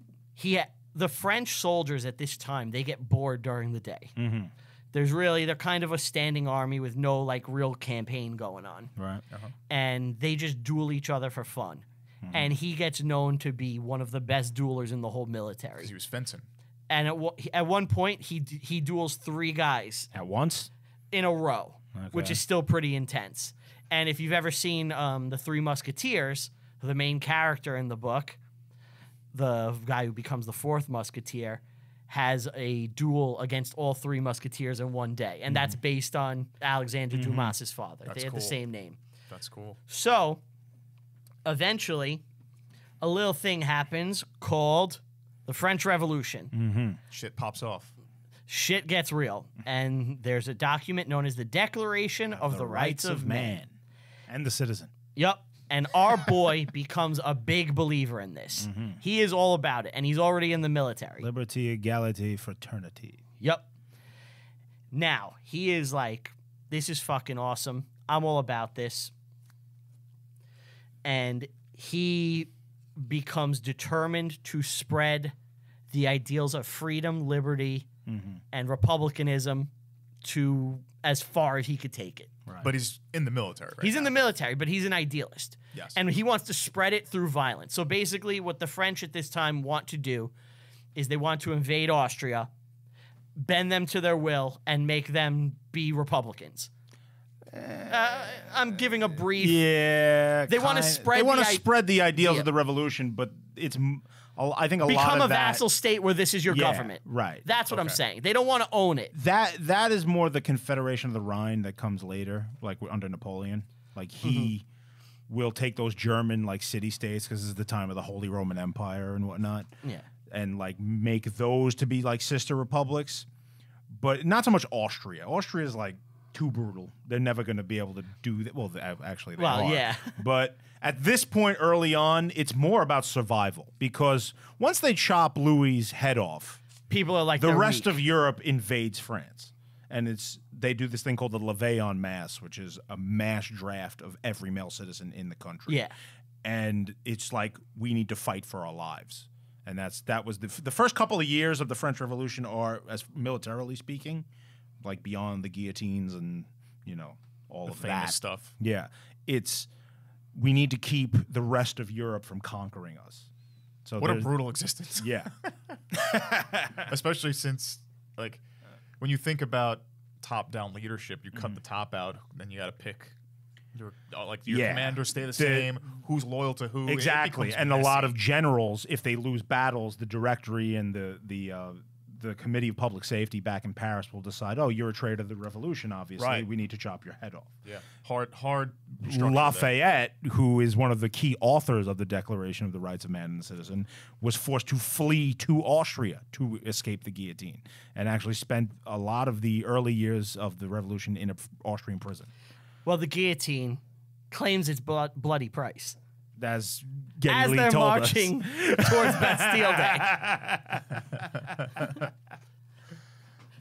the French soldiers at this time, they get bored during the day. Mm-hmm. They're kind of a standing army with no like real campaign going on. Right. And they just duel each other for fun. And he gets known to be one of the best duelers in the whole military. Because he was fencing. And at one point, he duels 3 guys At once? in a row, which Okay. is still pretty intense. And if you've ever seen the Three Musketeers, the main character in the book, the guy who becomes the 4th Musketeer, has a duel against all 3 Musketeers in one day. And that's based on Alexander Dumas's father. That's they have the cool. same name. That's cool. So, eventually, a little thing happens called the French Revolution. Shit pops off. Shit gets real. And there's a document known as the Declaration of the Rights of Man. And the citizen. Yep. And our boy becomes a big believer in this. He is all about it, and he's already in the military. Liberty, equality, fraternity. Yep. Now, he is like, this is fucking awesome. I'm all about this. And he becomes determined to spread the ideals of freedom, liberty, and republicanism to as far as he could take it. Right. But he's in the military, right? He's in the military, but he's an idealist. Yes. And he wants to spread it through violence. So basically, what the French at this time want to do is they want to invade Austria, bend them to their will, and make them be Republicans. I'm giving a brief. Yeah. They wanna spread They want to the spread the ideals idea. of the revolution, but it's, I think, a lot Become of a that. vassal state where this is your Yeah, government. right. That's what I'm Okay. saying. They don't want to own it. That is more the Confederation of the Rhine that comes later, like under Napoleon. Like he will take those German like city states because this is the time of the Holy Roman Empire and whatnot. Yeah. And like make those to be like sister republics, but not so much Austria. Austria is like too brutal. They're never going to be able to do that. Well, actually, they Well, are. yeah. But at this point early on, it's more about survival because once they chop Louis's head off, People are like the they're rest weak. of Europe invades France, and they do this thing called the levée en masse, which is a mass draft of every male citizen in the country. Yeah. And it's like we need to fight for our lives, and that was the first couple of years of the French Revolution are, as militarily speaking, like beyond the guillotines and all The of famous that stuff. Yeah, we need to keep the rest of Europe from conquering us. So What a there's- brutal existence. Yeah. Especially since, like, when you think about top-down leadership, you cut the top out, then you got to pick. Your Yeah. commanders stay the same. Who's loyal to who? It Exactly, becomes and a lot messy. of generals, if they lose battles, the Directory and the Committee of Public Safety back in Paris will decide, oh, you're a traitor to the revolution, obviously. Right. We need to chop your head off. Yeah, hard structure there. Lafayette, who is one of the key authors of the Declaration of the Rights of Man and the Citizen, was forced to flee to Austria to escape the guillotine and actually spent a lot of the early years of the revolution in an Austrian prison. Well, the guillotine claims its bloody price. As As Geddy Lee they're told marching towards Bastille Day.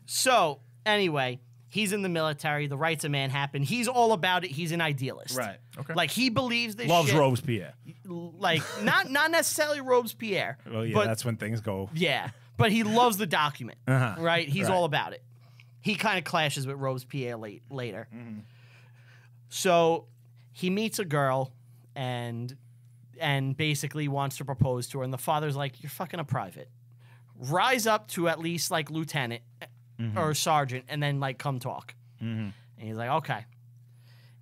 So, anyway, he's in the military. The rights of man happen. He's all about it. He's an idealist. Right. Okay. Like, he believes this Loves shit. Robespierre. Like, not necessarily Robespierre. Well, yeah, but, that's when things go. Yeah, but he loves the document, right? He's Right. all about it. He kind of clashes with Robespierre later. So he meets a girl and basically wants to propose to her, and the father's like, "You're fucking a private. Rise up to at least like lieutenant or sergeant, and then like come talk." And he's like, "Okay."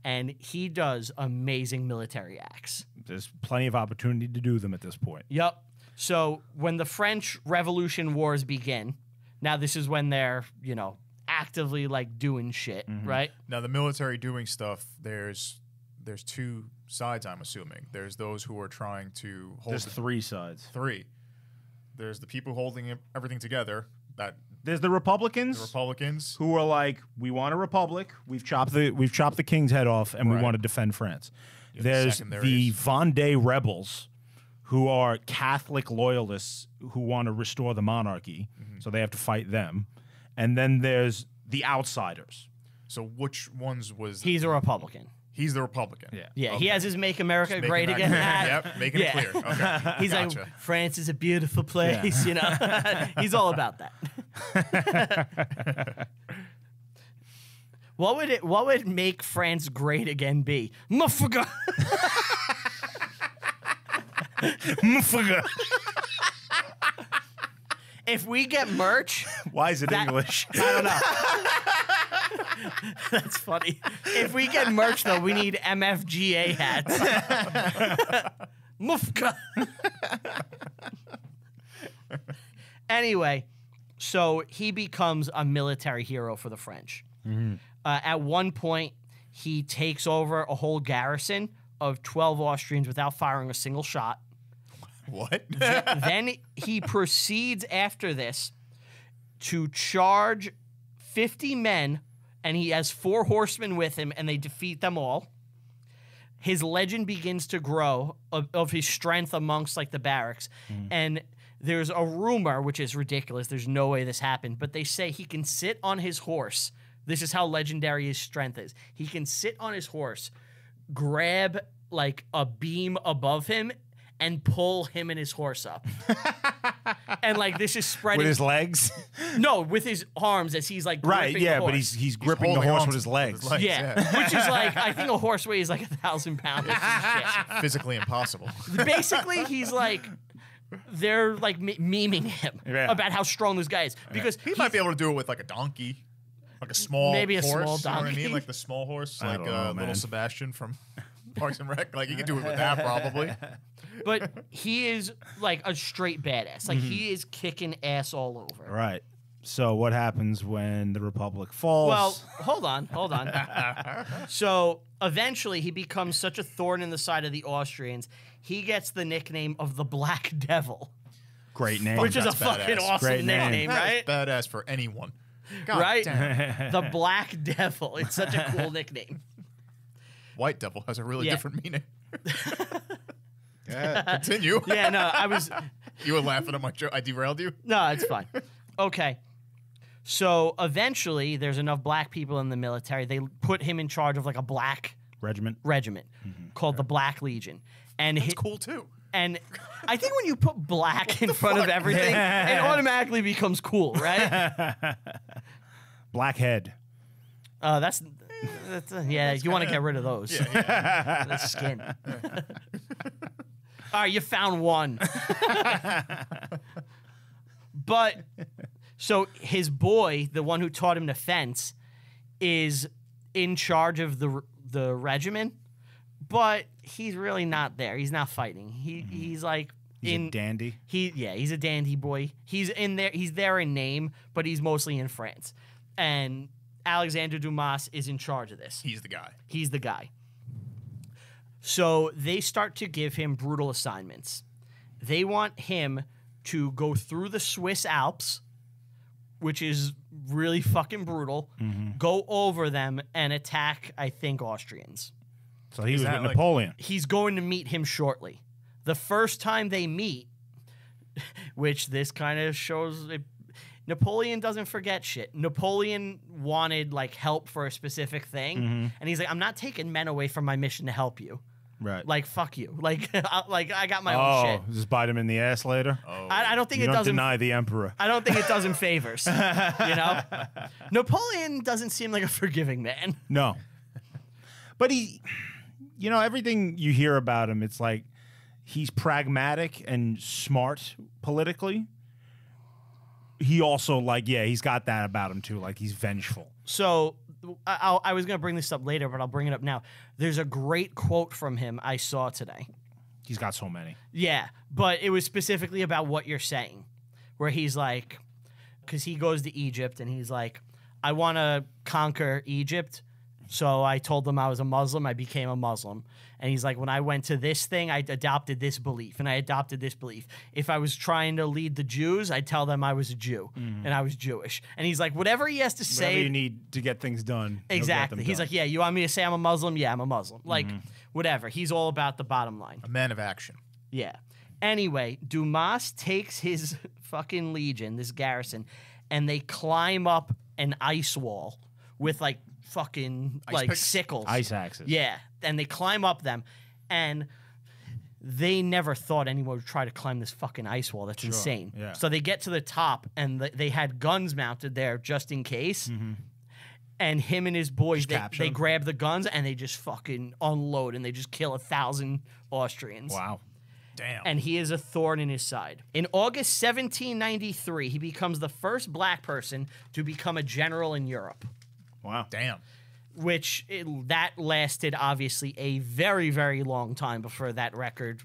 And he does amazing military acts. There's plenty of opportunity to do them at this point. Yep. So when the French Revolution Wars begin, now this is when they're, actively like doing shit, right? Now, the military doing stuff, there's two sides, I'm assuming. There's those who are trying to hold There's 3 sides. three. There's the people holding everything together, There's the Republicans, the Republicans. who are like, we want a republic. We've chopped the king's head off, and we Right. want to defend France. Yeah, the There's the secondaries. Vendée rebels, who are Catholic loyalists who want to restore the monarchy, so they have to fight them. And then there's the outsiders. So which ones was He's a Republican. He's the Republican. Yeah. Yeah, Okay. he has his "Make America Making Great that Again" clear. hat. Yep, making it clear. Okay. He's Gotcha. like, France is a beautiful place, you know. He's all about that. What would make France great again be? Motherfucker. If we get merch, Why is it English? I don't know. That's funny. If we get merch, though, we need MFGA hats. Mufka. Anyway, so he becomes a military hero for the French. At one point, he takes over a whole garrison of 12 Austrians without firing a single shot. What? Then he proceeds after this to charge 50 men, and he has 4 horsemen with him, and they defeat them all. His legend begins to grow of his strength amongst like the barracks. And there's a rumor, which is ridiculous. There's no way this happened, but they say he can sit on his horse. This is how legendary his strength is. He can sit on his horse, grab like a beam above him, and pull him and his horse up. And like this is spreading With his legs? No, with his arms as he's like Right, gripping yeah, the but horse. he's gripping the holding horse on with to his legs. Yeah, which is like I think a horse weighs like 1,000 pounds. Or some shit. Physically impossible. Basically, he's like they're like memeing him Yeah. about how strong this guy is because He might be able to do it with like a donkey. Like a small Maybe a horse, small you know what I donkey. mean? Like the small horse, I like don't know, little man. Sebastian from Parks and Rec. Like, you could do it with that, probably. but he is like a straight badass. Like he is kicking ass all over. Right. So what happens when the Republic falls? Well, hold on. So eventually he becomes such a thorn in the side of the Austrians, he gets the nickname of the Black Devil, great name. which is a That's fucking badass. awesome Great name. nickname, That is right? badass for anyone. God Right? damn. The Black Devil. It's such a cool nickname. White devil has a really Yeah. different meaning. Continue. Yeah, no, I was... You were laughing at my joke. I derailed you? No, it's fine. Okay. So eventually there's enough black people in the military. They put him in charge of like a black Regiment. regiment called the Black Legion. And It's cool, too. And I think when you put black in front of everything, it automatically becomes cool, right? Blackhead. That's yeah. You want to get rid of those. The skin. All right, you found one. But so his boy, the one who taught him to fence, is in charge of the regiment, but he's really not there. He's not fighting. He's like He's a dandy. he's a dandy boy. He's in there. He's there in name, but he's mostly in France. And Alexander Dumas is in charge of this. He's the guy. He's the guy. So they start to give him brutal assignments. They want him to go through the Swiss Alps, which is really fucking brutal, go over them and attack, I think, Austrians. So he was that with like- Napoleon. He's going to meet him shortly. The first time they meet, which this kind of shows, Napoleon doesn't forget shit. Napoleon wanted like help for a specific thing, and he's like, "I'm not taking men away from my mission to help you. Right. Like, fuck you. Like, I got my own shit. Just bite him in the ass later? I don't think You it don't does him. deny the emperor. I don't think it does him favors. You know, Napoleon doesn't seem like a forgiving man. No. But he, everything you hear about him, it's like he's pragmatic and smart politically. He also, he's got that about him too. Like, he's vengeful. So I was going to bring this up later, but I'll bring it up now. There's a great quote from him I saw today. He's got so many. Yeah, but it was specifically about what you're saying, where he's like, because he goes to Egypt and he's like, I want to conquer Egypt. So I told them I was a Muslim. I became a Muslim. And he's like, when I went to this thing, I adopted this belief, and I adopted this belief. If I was trying to lead the Jews, I'd tell them I was a Jew and I was Jewish. And he's like, whatever he has to Whatever say. you need to get things done. he'll get Exactly. them He's done. like, yeah, you want me to say I'm a Muslim? Yeah, I'm a Muslim. Like, whatever. He's all about the bottom line. A man of action. Yeah. Anyway, Dumas takes his fucking legion, this garrison, and they climb up an ice wall with like fucking Ice like picks? sickles. Ice axes. Yeah. they climb up them, and they never thought anyone would try to climb this fucking ice wall. That's insane. Yeah. So they get to the top, and they had guns mounted there just in case. And him and his boys, they grab the guns and they just fucking unload, and they just kill 1,000 Austrians. Wow. Damn. And he is a thorn in his side. In August 1793, he becomes the first black person to become a general in Europe, Wow. Damn. which that lasted obviously a very, very long time before that record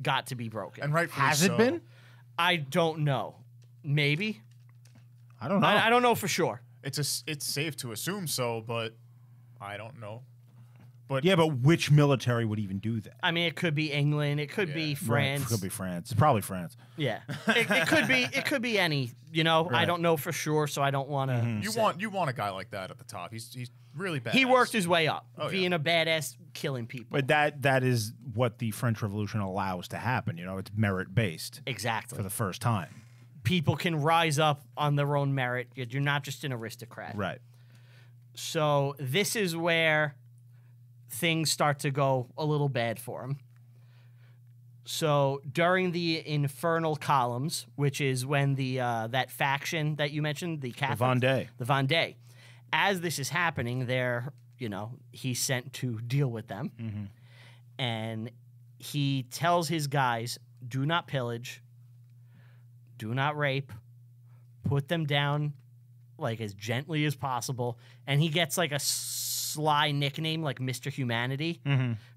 got to be broken. And rightfully Has so. it been? I don't know. Maybe. I don't know. I don't know for sure. It's safe to assume so, but I don't know. But Yeah, but which military would even do that? I mean, it could be England. It could be France. Right, could be France. Probably France. Yeah. It could be any, you know. I Right. don't know for sure, so I don't want to. you want a guy like that at the top. He's really bad. He worked his way up, Oh, being a badass, killing people. But that is what the French Revolution allows to happen. You know, it's merit based Exactly. for the first time. People can rise up on their own merit. You're not just an aristocrat. Right. So this is where things start to go a little bad for him. So during the Infernal Columns, which is when the that faction that you mentioned, the Catholics, Vendée. the Vendée, as this is happening, he's sent to deal with them, and he tells his guys, "Do not pillage, do not rape, put them down like as gently as possible." And he gets like a sly nickname like Mr. Humanity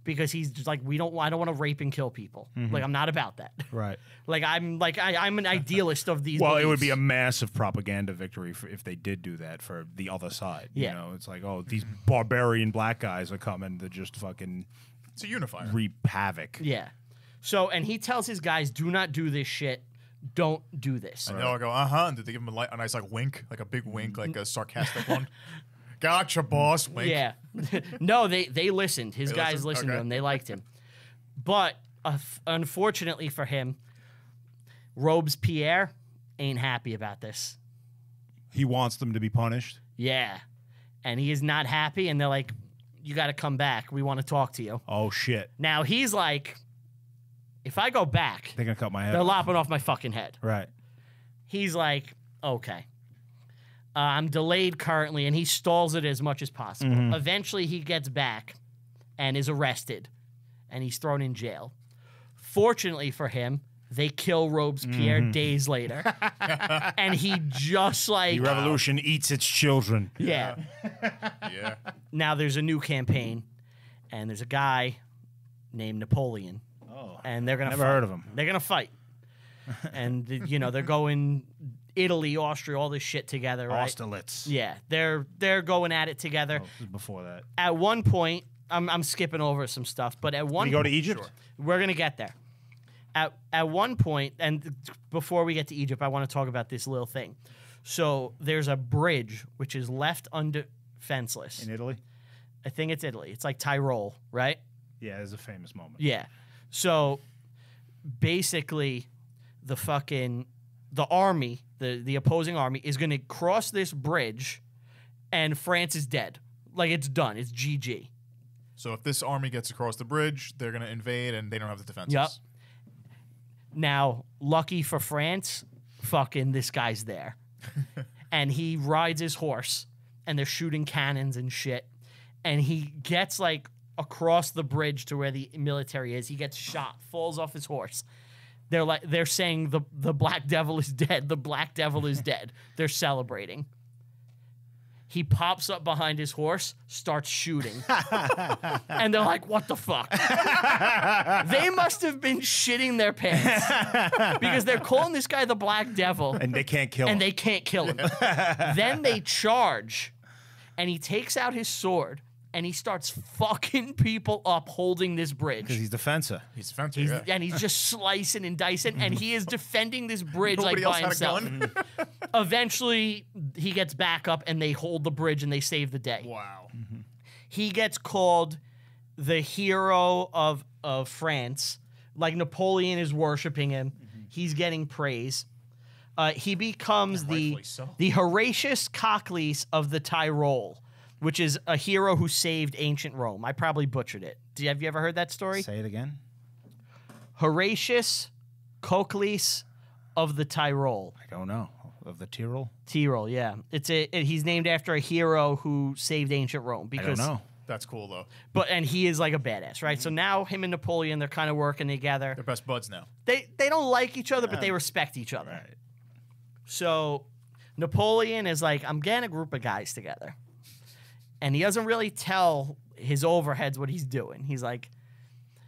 because he's just like, I don't want to rape and kill people. Like, I'm not about that. Right. I'm an idealist of these. Well, it would beliefs. be a massive propaganda victory if they did do that for the other side. Yeah. You know, it's like, oh, these barbarian black guys are coming to just fucking It's a unifier. reap havoc. Yeah. So, and he tells his guys, do not do this shit. Don't do this. And they all go, and did they give him a nice like wink, like a big wink, like a sarcastic one? Gotcha, boss. Wink. Yeah. No, they listened. His They guys listened? listened to Okay. him. They liked him. But unfortunately for him, Robespierre ain't happy about this. He wants them to be punished. Yeah. And he is not happy. And they're like, you got to come back. We want to talk to you. Oh, shit. Now he's like, if I go back, They're going to cut my head they're off. lopping off my fucking head. Right. He's like, okay. I'm delayed currently, and he stalls it as much as possible. Eventually, he gets back and is arrested, and he's thrown in jail. Fortunately for him, they kill Robespierre days later. And he just like... The revolution eats its children. Yeah. Yeah. Now there's a new campaign, and there's a guy named Napoleon. Oh. And they're going to Never heard of him. They're going to fight. And, they're going Italy, Austria, all this shit together, right? Austerlitz. Yeah, they're going at it together. Oh, this is before that. At one point, I'm skipping over some stuff, but at one We go to Egypt? Sure. we're gonna get there. At one point, and before we get to Egypt, I want to talk about this little thing. So there's a bridge which is left defenseless. In Italy? I think it's Italy. It's like Tyrol, right? Yeah, there's a famous moment. Yeah. So basically, the army, the opposing army, is going to cross this bridge, and France is dead. Like, it's done. It's GG. So if this army gets across the bridge, they're going to invade, and they don't have the defenses. Yep. Now, lucky for France, fucking this guy's there. And he rides his horse, and they're shooting cannons and shit. And he gets, like, across the bridge to where the military is. He gets shot, falls off his horse. They're saying the Black Devil is dead. The Black Devil is dead. They're celebrating. He pops up behind his horse, starts shooting. And they're like, what the fuck? They must have been shitting their pants. Because they're calling this guy the Black Devil. And they can't kill him. And they can't kill him. Then they charge. And he takes out his sword. And he starts fucking people up holding this bridge. Because he's the fencer. He's defensive. Yeah. And he's just slicing and dicing, and he is defending this bridge Nobody like by else had a himself. gun? Eventually, he gets back up, and they hold the bridge, and they save the day. Wow. He gets called the hero of France. Like, Napoleon is worshiping him. He's getting praise. He becomes Rightfully so. the Horatius Cocles of the Tyrol. which is a hero who saved ancient Rome. I probably butchered it. Have you ever heard that story? Say it again. Horatius Cocles of the Tyrol. I don't know. Of the Tyrol? Tyrol, yeah. He's named after a hero who saved ancient Rome. I don't know. That's cool though. And he is like a badass, right? So now him and Napoleon, they're kind of working together. They're best buds now. They don't like each other, but they respect each other. Right. So Napoleon is like, I'm getting a group of guys together. And he doesn't really tell his overheads what he's doing. He's like,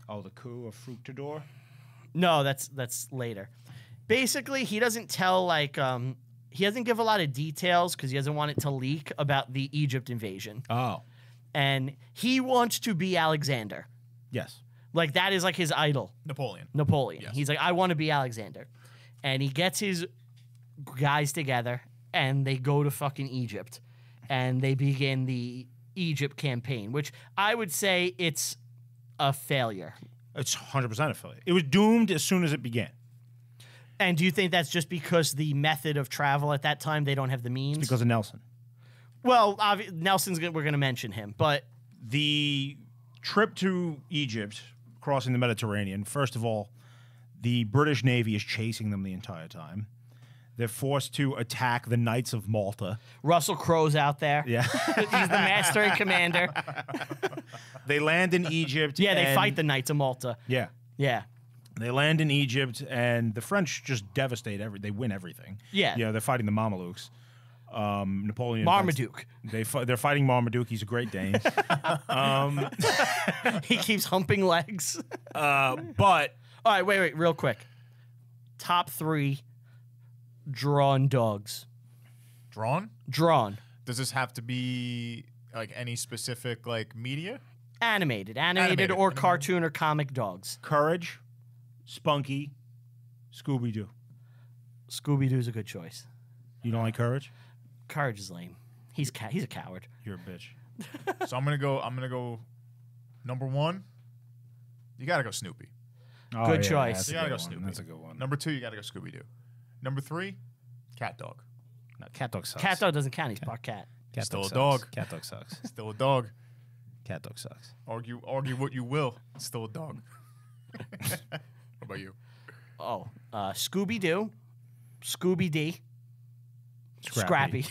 Oh, the coup of Fructidor? no, that's later. Basically, he doesn't tell he doesn't give a lot of details because he doesn't want it to leak about the Egypt invasion. Oh. And he wants to be Alexander. Yes. Like that is like his idol, Napoleon. Napoleon. He's like, I want to be Alexander. And he gets his guys together and they go to fucking Egypt and they begin the Egypt campaign, which I would say it's a failure. It's 100% a failure. It was doomed as soon as it began. And do you think that's just because the method of travel at that time, they don't have the means? Because of Nelson. Well, we're going to mention him, but The trip to Egypt, crossing the Mediterranean, first of all, the British Navy is chasing them the entire time. They're forced to attack the Knights of Malta. Russell Crowe's out there. Yeah. He's the master and commander. They land in Egypt. Yeah, they and- fight the Knights of Malta. Yeah. Yeah. They land in Egypt, and the French just devastate they win everything. Yeah. They're fighting the Mamelukes. Napoleon. Marmaduke. They're fighting Marmaduke. He's a Great Dane. He keeps humping legs. But All right, wait, real quick. Top 3 drawn dogs. Drawn? Drawn. Does this have to be like any specific like media? Animated Animated. or cartoon or comic dogs. Courage, Spunky, Scooby-Doo. Scooby-Doo's a good choice. You don't like Courage? Courage is lame. He's a coward. You're a bitch. So I'm gonna go number 1. You gotta go Snoopy. Oh, Good choice. That's a You gotta good go one. Snoopy. That's a good one. Number 2, you gotta go Scooby Doo. Number 3, Cat Dog. No, Cat Dog sucks. Cat dog doesn't count. He's part cat. Cat Still dog a sucks. dog. Cat Dog sucks. Still a dog. Cat Dog sucks. Argue what you will. It's still a dog. What about you? Oh, Scooby-Doo, Scooby-D, Scrappy.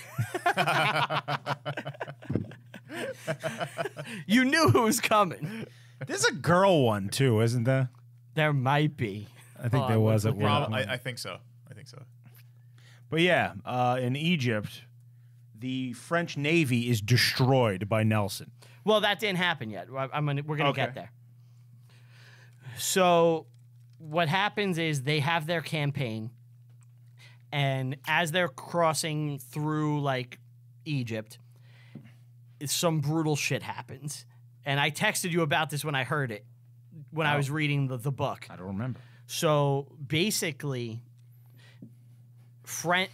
You knew who was coming. There's a girl one too, isn't there? There might be. I think Oh, there was at let's look it one up. point. I think so. I think so. But yeah, in Egypt, the French Navy is destroyed by Nelson. Well, that didn't happen yet. We're gonna Okay. get there. So, what happens is they have their campaign, and as they're crossing through like Egypt, some brutal shit happens. And I texted you about this when I heard it, when I was reading the book. I don't remember. So basically,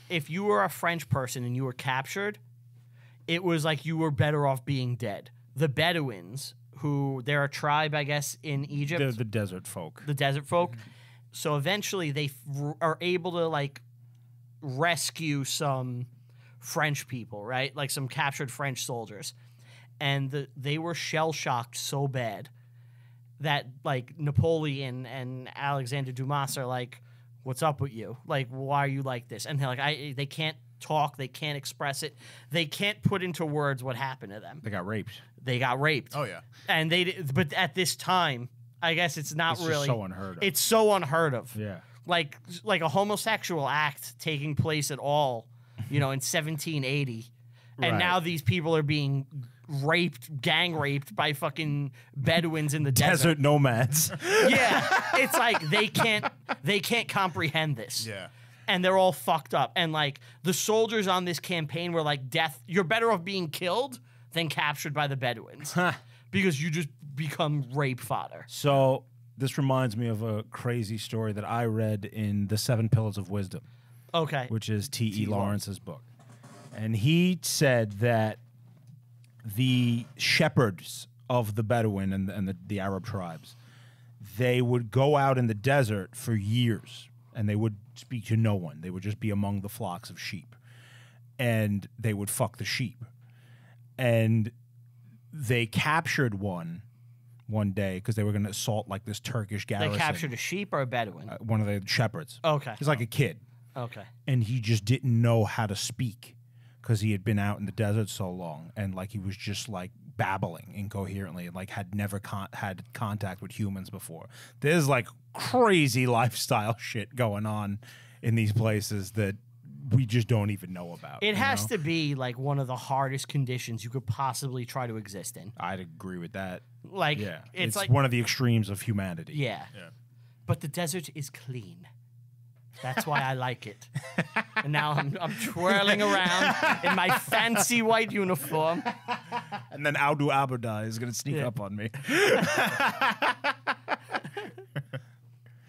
if you were a French person and you were captured, it was like you were better off being dead. The Bedouins, who they're a tribe, I guess, in Egypt, They're the desert folk. the desert folk. So eventually, they are able to like rescue some French people, right? Like some captured French soldiers, and they were shell shocked so bad that like Napoleon and Alexander Dumas are like, "What's up with you? Like, why are you like this?" And they're like, they can't talk, they can't express it, they can't put into words what happened to them. They got raped. They got raped. Oh yeah. And but at this time, I guess it's not It's just really so unheard of. It's so unheard of. Yeah. Like a homosexual act taking place at all, in 1780, and Right. now these people are being gang raped by fucking Bedouins in the desert. Desert nomads. Yeah, it's like they can't comprehend this. Yeah. And they're all fucked up. And like the soldiers on this campaign were like, you're better off being killed than captured by the Bedouins. Because you just become rape fodder. So this reminds me of a crazy story that I read in The 7 Pillars of Wisdom, Okay. which is T.E. Lawrence's book. And he said that the shepherds of the Bedouin and the Arab tribes, they would go out in the desert for years and they would speak to no one. They would just be among the flocks of sheep and they would fuck the sheep. and they captured one day because they were going to assault like this Turkish garrison. They captured a sheep or a Bedouin? One of the shepherds. Okay. He's like a kid. Okay. And he just didn't know how to speak because he had been out in the desert so long, and like he was just like babbling incoherently and like had never had contact with humans before. There's like crazy lifestyle shit going on in these places that we just don't even know about. It has to be like one of the hardest conditions you could possibly try to exist in. I'd agree with that. Like, Yeah, it's like one of the extremes of humanity. Yeah. But the desert is clean. That's why I like it. And now I'm twirling around in my fancy white uniform. And then Audu Abada is going to sneak up on me.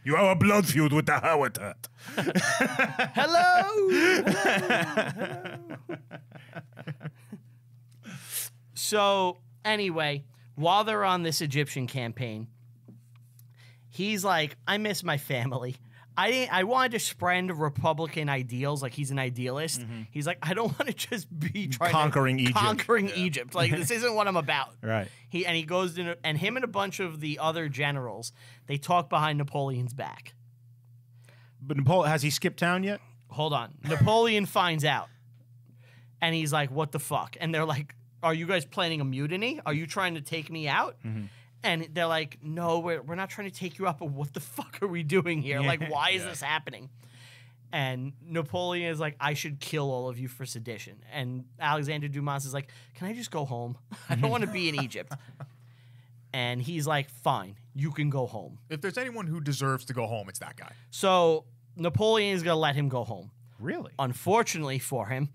You have a blood feud with the Habitat. Hello. So, anyway, while they're on this Egyptian campaign, he's like, I miss my family. I wanted to spread Republican ideals, like he's an idealist. He's like, I don't want to just be Conquering Egypt. Like, this isn't what I'm about. Right. He goes in, and him and a bunch of the other generals, they talk behind Napoleon's back. But Napoleon, has he skipped town yet? Hold on. Napoleon finds out. And he's like, what the fuck? And they're like, are you guys planning a mutiny? Are you trying to take me out? And they're like, no, we're not trying to take you out, but what the fuck are we doing here? Like, why is this happening? And Napoleon is like, I should kill all of you for sedition. And Alexander Dumas is like, can I just go home? I don't want to be in Egypt. And he's like, fine, you can go home. If there's anyone who deserves to go home, it's that guy. So Napoleon is going to let him go home. Really? Unfortunately for him,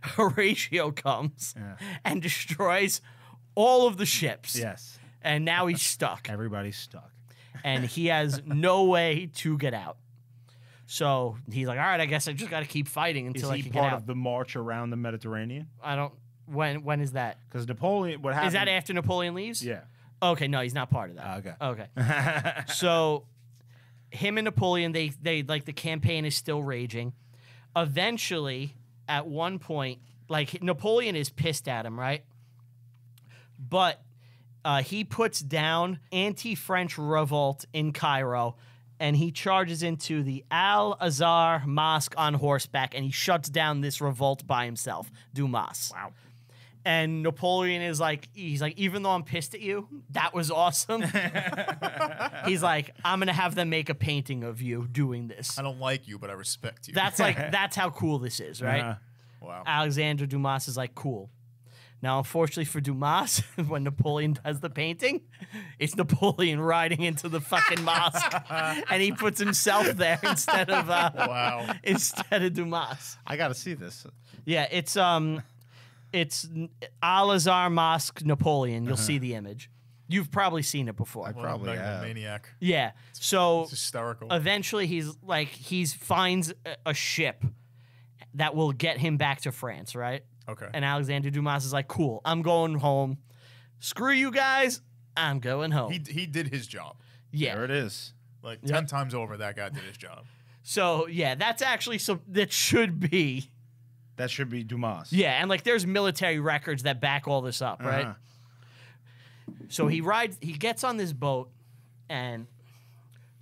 Horatio comes and destroys all of the ships. Yes. And now he's stuck. Everybody's stuck. And he has no way to get out. So he's like, all right, I guess I just got to keep fighting until I can get out. Is he part of the march around the Mediterranean? I don't. When is that? Because Napoleon, what happened? Is that after Napoleon leaves? Yeah. Okay, no, he's not part of that. Okay. Okay. So him and Napoleon, they like the campaign is still raging. Eventually, at one point, like Napoleon is pissed at him, right? But he puts down anti-French revolt in Cairo, and he charges into the Al-Azhar Mosque on horseback, and he shuts down this revolt by himself, Dumas. Wow. And Napoleon is like, he's like, even though I'm pissed at you, that was awesome. He's like, I'm going to have them make a painting of you doing this. I don't like you, but I respect you. That's how cool this is, right? Wow. Alexander Dumas is like, cool. Now, unfortunately for Dumas, when Napoleon does the painting, it's Napoleon riding into the fucking mosque, and he puts himself there instead of instead of Dumas. I got to see this. Yeah, it's Al-Azhar Mosque Napoleon. You'll see the image. You've probably seen it before. I probably have. Maniac. Yeah. So It's hysterical. eventually he finds a ship that will get him back to France, right? Okay. And Alexander Dumas is like, cool, I'm going home. Screw you guys, I'm going home. He did his job. Yeah. There it is. Like 10 times over, that guy did his job. So, yeah, that's actually, that should be. That should be Dumas. Yeah, and like there's military records that back all this up, right? So he gets on this boat, and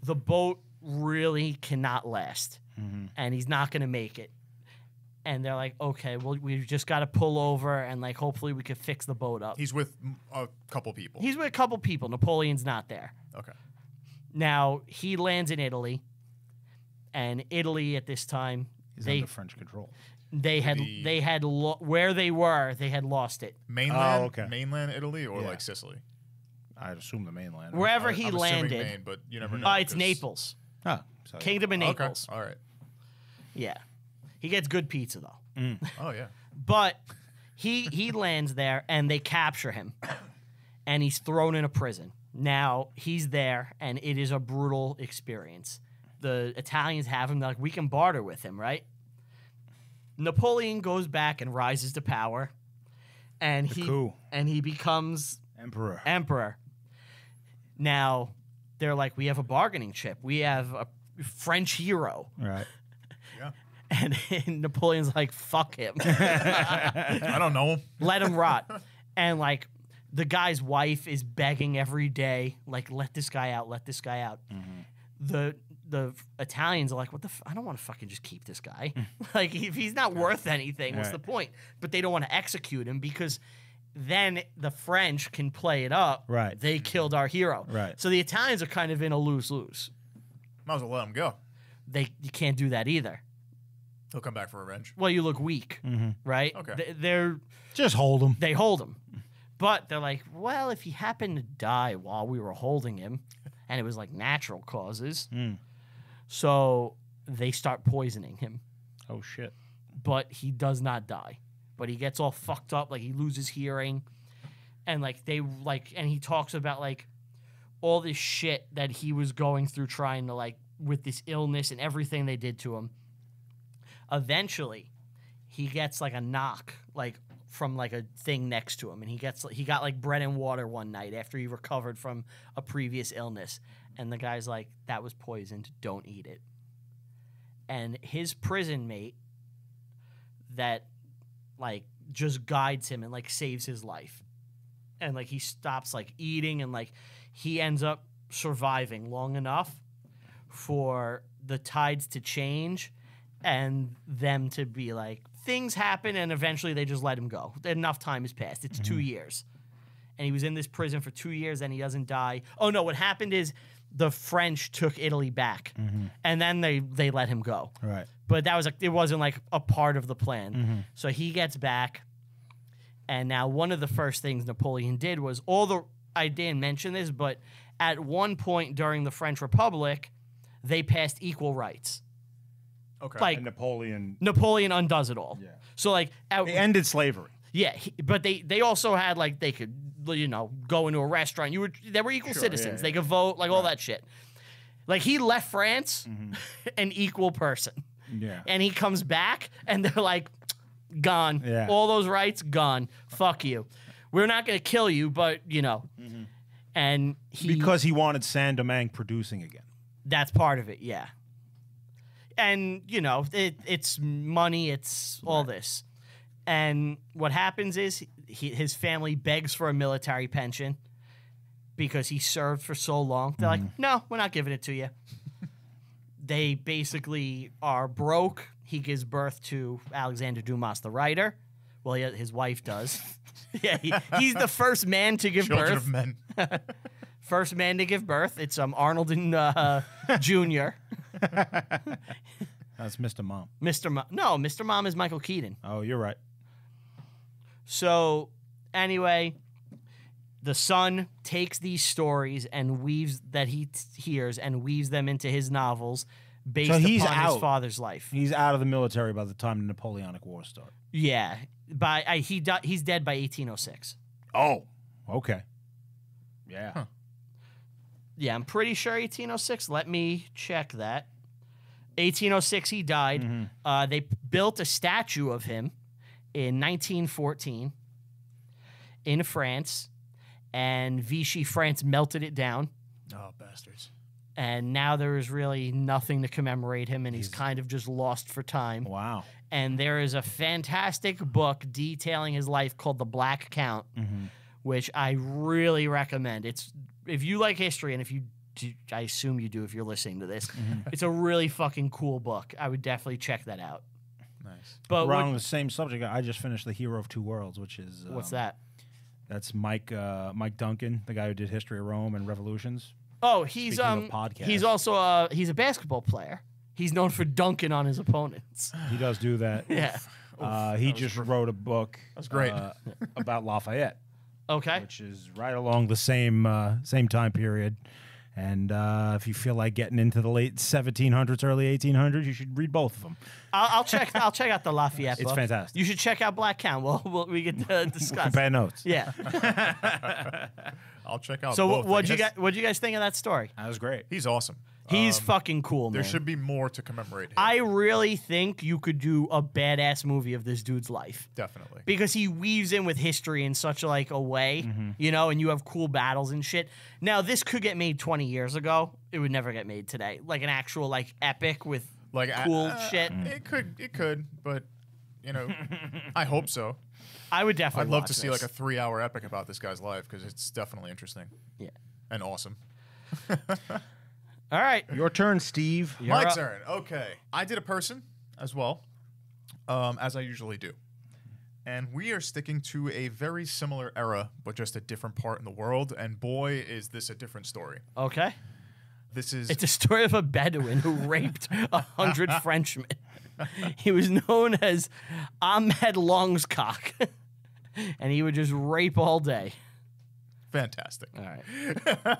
the boat really cannot last. And he's not going to make it. And they're like, okay, well, we've just got to pull over and, like, hopefully we can fix the boat up. He's with a couple people. He's with a couple people. Napoleon's not there. Okay. Now, he lands in Italy. And Italy at this time, He's under French control. where they were, they had lost it. Mainland? Oh, okay. Mainland Italy or Yeah. like Sicily? I'd assume the mainland. Wherever I'm he assuming landed. Maine, but you never know. It's 'cause- Naples. Oh, so Kingdom of Okay. Naples. All right. Yeah. He gets good pizza, though. Oh, yeah. But he lands there, and they capture him. And he's thrown in a prison. Now, he's there, and it is a brutal experience. The Italians have him. They're like, we can barter with him, right? Napoleon goes back and rises to power. And coup. he becomes emperor. Now, they're like, we have a bargaining chip. We have a French hero. Right. Yeah. And Napoleon's like, fuck him. I don't know him. Let him rot. And like the guy's wife is begging every day, like, let this guy out, let this guy out. The Italians are like, what the I don't want to fucking just keep this guy. Like, if he's not worth anything, what's the point? But they don't want to execute him because then the French can play it up. Right. They killed our hero. Right. So the Italians are kind of in a lose-lose. Might as well let him go. You can't do that either. He'll come back for revenge. Well, you look weak, right? Okay. Just hold him. They hold him. But they're like, well, if he happened to die while we were holding him, and it was like natural causes, so they start poisoning him. Oh, shit. But he does not die. But he gets all fucked up, like he loses hearing. And like and he talks about like all this shit that he was going through trying to like with this illness and everything they did to him. Eventually, he gets like a knock, like from like a thing next to him, and he got like bread and water one night after he recovered from a previous illness, and the guy's like, that was poisoned, don't eat it. And his prison mate that like just guides him and like saves his life, and like he stops like eating, and like he ends up surviving long enough for the tides to change and them to be like, things happen, and eventually they just let him go. Enough time has passed. It's 2 years. And he was in this prison for 2 years, and he doesn't die. Oh, no, what happened is the French took Italy back, and then they let him go. Right. But that was like, it wasn't like a part of the plan. So he gets back, and now one of the first things Napoleon did was I didn't mention this, but at one point during the French Republic, they passed equal rights. Okay. Like And Napoleon undoes it all. Yeah. So like they ended slavery. yeah, but they also had like they could go into a restaurant. They were equal citizens. yeah, They could vote, like all that shit. Like he left France an equal person. Yeah. And he comes back and they're like, gone. Yeah. All those rights gone. Fuck you. We're not going to kill you, but and Because he wanted Saint-Domingue producing again. that's part of it, yeah. And, it's money, it's all this. And what happens is his family begs for a military pension because he served for so long. They're like, no, we're not giving it to you. They basically are broke. He gives birth to Alexander Dumas, the writer. Well, his wife does. Yeah, he's the first man to give Children birth. of men. First man to give birth. It's Arnold and Jr. That's Mr. Mom. Mr. Mom is Michael Keaton. Oh, you're right. So anyway, the son takes these stories and that he hears and weaves them into his novels based So he's upon his out. father's life. He's out of the military by the time the Napoleonic War started. Yeah, he's dead by 1806. Oh, okay. Yeah. Huh. Yeah, I'm pretty sure 1806. Let me check that. 1806, he died. They built a statue of him in 1914 in France, and Vichy France melted it down. Oh, bastards. And now there is really nothing to commemorate him, and he's kind of just lost for time. Wow. And there is a fantastic book detailing his life called The Black Count, which I really recommend. It's if you like history, and if you do, I assume you do if you're listening to this, it's a really fucking cool book. I would definitely check that out. Nice. But We're on the same subject. I just finished The Hero of Two Worlds, which is... what's that? That's Mike Duncan, the guy who did History of Rome and Revolutions. Oh, he's Speaking of podcasts. he's also he's a basketball player. He's known for dunking on his opponents. He does do that. Yeah. He just wrote a book That's great. about Lafayette, Okay. which is right along the same time period. And if you feel like getting into the late 1700s, early 1800s, you should read both of them. I'll check out the Lafayette book. It's fantastic. You should check out Black Count. We can discuss. Compare notes. Yeah. I'll check out So both. what'd you guys think of that story? That was great. He's awesome. He's fucking cool, man. There should be more to commemorate him. I really think you could do a badass movie of this dude's life. Definitely. Because he weaves in with history in such like a way, and you have cool battles and shit. Now, this could get made 20 years ago. It would never get made today. Like an actual like epic with Like cool shit. It could, but you know, I hope so. I would definitely. I'd love watch to see this. like a 3-hour epic about this guy's life because it's definitely interesting. Yeah. And awesome. All right. Your turn, Steve. You're My up. turn. Okay. I did a person as well, as I usually do. And we are sticking to a very similar era, but just a different part in the world. And boy, is this a different story. Okay. This is It's a story of a Bedouin who raped 100 Frenchmen. He was known as Ahmed Longscock, and he would just rape all day. fantastic. All right.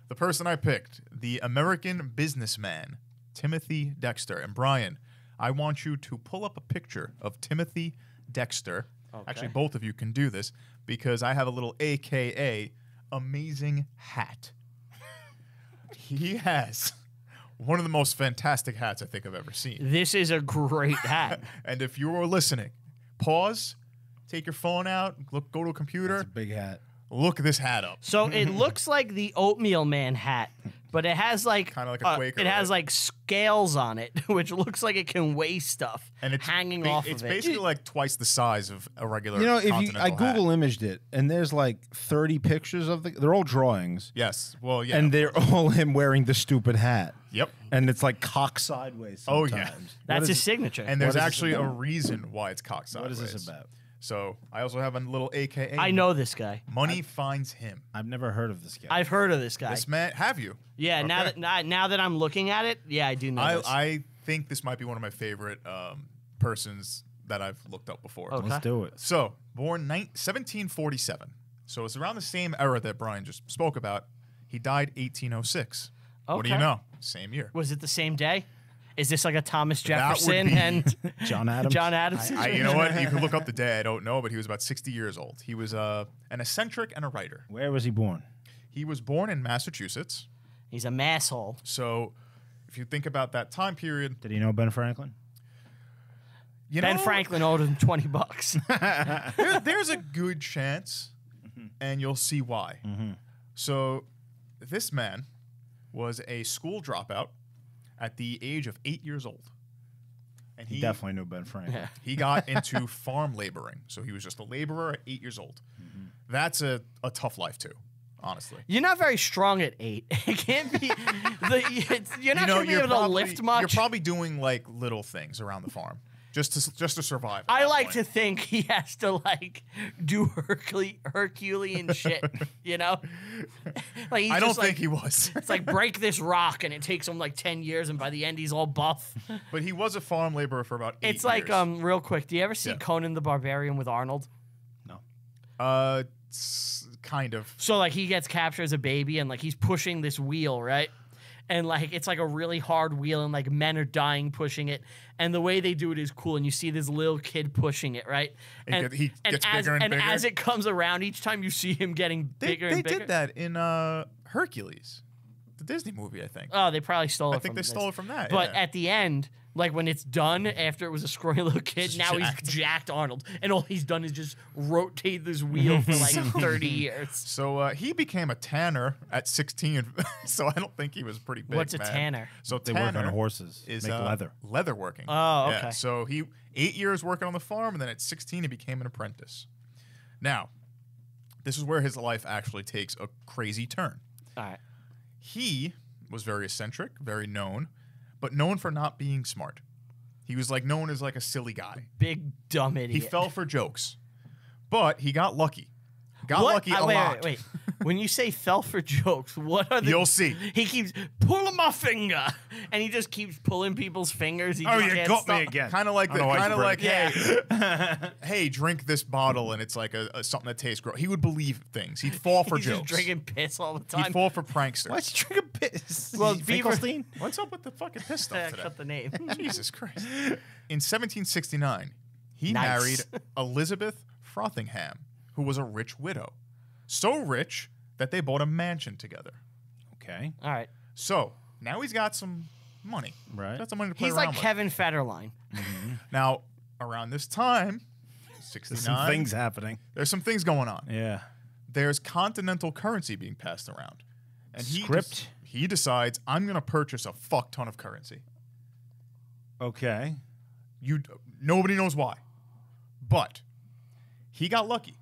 The person I picked, the American businessman, Timothy Dexter. And Brian, I want you to pull up a picture of Timothy Dexter. Okay. Actually, both of you can do this because I have a little AKA amazing hat. He has one of the most fantastic hats I think I've ever seen. This is a great hat. And if you are listening, pause, take your phone out, go to a computer, That's a big hat. look this hat up. So it looks like the Oatmeal Man hat, but it has like Kinda like a Quaker, It has right? like scales on it, which looks like it can weigh stuff And it's hanging off it's of it. basically like twice the size of a regular. You know, if you continental I hat. Google imaged it, and there's like 30 pictures of they're all drawings, Yes. Well, yeah. and they're all him wearing the stupid hat, Yep. and it's like cocked sideways. Oh, Sometimes. yeah. That's What his is- signature. And there's What is this actually a about? reason why it's cocked What sideways. is this about? So I also have a little AKA. I know this guy. Money finds him. I've never heard of this guy. I've heard of this guy. This man, have you? Yeah, Okay. now that I'm looking at it, yeah, I do know this. I think this might be one of my favorite persons that I've looked up before. Okay. Let's do it. So, born 1747. So it's around the same era that Brian just spoke about. He died 1806. What do you Okay. know? Same year. Was it the same day? Is this like a Thomas That would Jefferson be- and John Adams. John Adams? You know what? You can look up the day. I don't know, but he was about 60 years old. He was an eccentric and a writer. Where was he born? He was born in Massachusetts. He's a masshole. So if you think about that time period, Did he know Ben Franklin? you Ben know, Franklin owed him $20. there's a good chance, and you'll see why. So this man was a school dropout at the age of 8 years old. And He definitely knew Ben Franklin. Yeah. he got into farm laboring. So he was just a laborer at 8 years old. That's a tough life, too, honestly. You're not very strong at 8. It can't be. You're not going to be able to lift much. You're probably doing like little things around the farm just to survive. at I that like point. to think he has to like do Herculean shit, you know? Like he's I don't just think like, he was. It's like break this rock and it takes him like 10 years and by the end he's all buff. But he was a farm laborer for about 8 years. It's like real quick, do you ever see Yeah. Conan the Barbarian with Arnold? No. Kind of. So like he gets captured as a baby and like he's pushing this wheel, right? And like it's like a really hard wheel and like men are dying pushing it. And the way they do it is cool. And you see this little kid pushing it, right? He gets as, bigger and bigger. as it comes around, each time you see him getting bigger They and bigger. did that in Hercules, the Disney movie, I think. Oh, they probably stole it I think from they this. stole it from that. But yeah. at the end, like when it's done, after it was a scrawny little kid, Just now jacked. he's jacked Arnold. And all he's done is just rotate this wheel for like 30 years. So he became a tanner at 16, so I don't think he was pretty big. What's a man. tanner? So They tanner work on horses. is make leather. Leather working. Oh, Yeah, okay. so he 8 years working on the farm, and then at 16 he became an apprentice. Now, this is where his life actually takes a crazy turn. All right. He was very eccentric, very known, but known for not being smart. He was like known as like a silly guy. Big dumb idiot. He fell for jokes, but he got lucky. Got What? lucky a wait, lot. Wait. When you say fell for jokes, what are the... You'll see. He keeps pulling my finger, and he just keeps pulling people's fingers. He Oh, just you can't got stop. me again. Kind of like I don't know why kind of you like Yeah. hey, drink this bottle, and it's like a something that tastes gross. He would believe things. He'd fall for He's jokes. just drinking piss all the He'd time. fall for pranksters. Why's he drinking piss? Well, Is he Beaver- Finkelstein? What's up with the fucking piss I stuff today? cut the name. Jesus Christ. In 1769, he Nice. married Elizabeth Frothingham, who was a rich widow. So rich that they bought a mansion together. Okay. All right. So now he's got some money. Right. Got some money to play He's around like with. Kevin Federline. Now, around this time, 69, There's some things happening. there's some things going on. Yeah. There's continental currency being passed around. And Script? he decides, I'm going to purchase a fuck ton of currency. Okay. Nobody knows why. But he got lucky.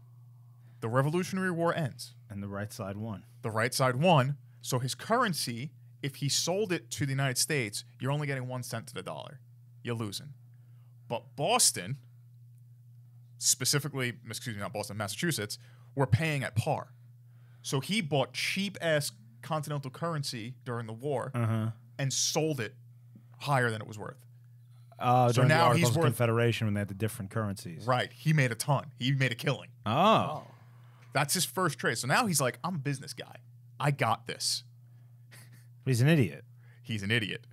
The Revolutionary War ends. And the right side won. The right side won. So his currency, if he sold it to the United States, you're only getting 1 cent to the dollar. You're losing. But Boston, specifically, excuse me, not Boston, Massachusetts, were paying at par. So he bought cheap-ass continental currency during the war and sold it higher than it was worth. So now he's he's worth- Confederation when they had the different currencies. Right. He made a ton. He made a killing. Oh. That's his first trade. So now he's like, I'm a business guy. I got this. He's an idiot. He's an idiot.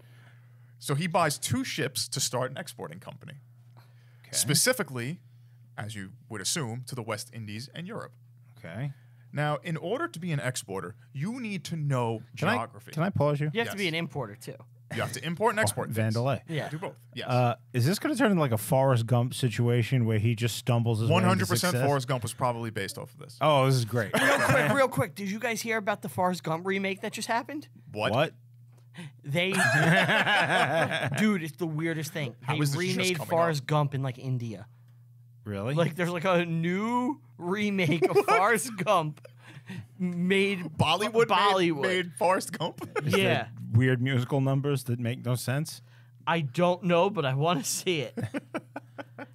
So he buys 2 ships to start an exporting company. Okay. Specifically, as you would assume, to the West Indies and Europe. Okay. Now, in order to be an exporter, you need to know geography. Can I pause you? You have to Yes. be an importer too. You have to import and export things. Vandalay. Yeah. Do both. Yes. Is this going to turn into like a Forrest Gump situation where he just stumbles his way into 100% success? Forrest Gump was probably based off of this. Oh, this is great. Real quick, did you guys hear about the Forrest Gump remake that just happened? What? They, dude, it's the weirdest thing. They is this just remade coming Forrest Gump in like India. Really? Like, there's like a new remake of Forrest Gump made Bollywood made Forrest Gump? Yeah, Weird musical numbers that make no sense. I don't know, but I want to see it.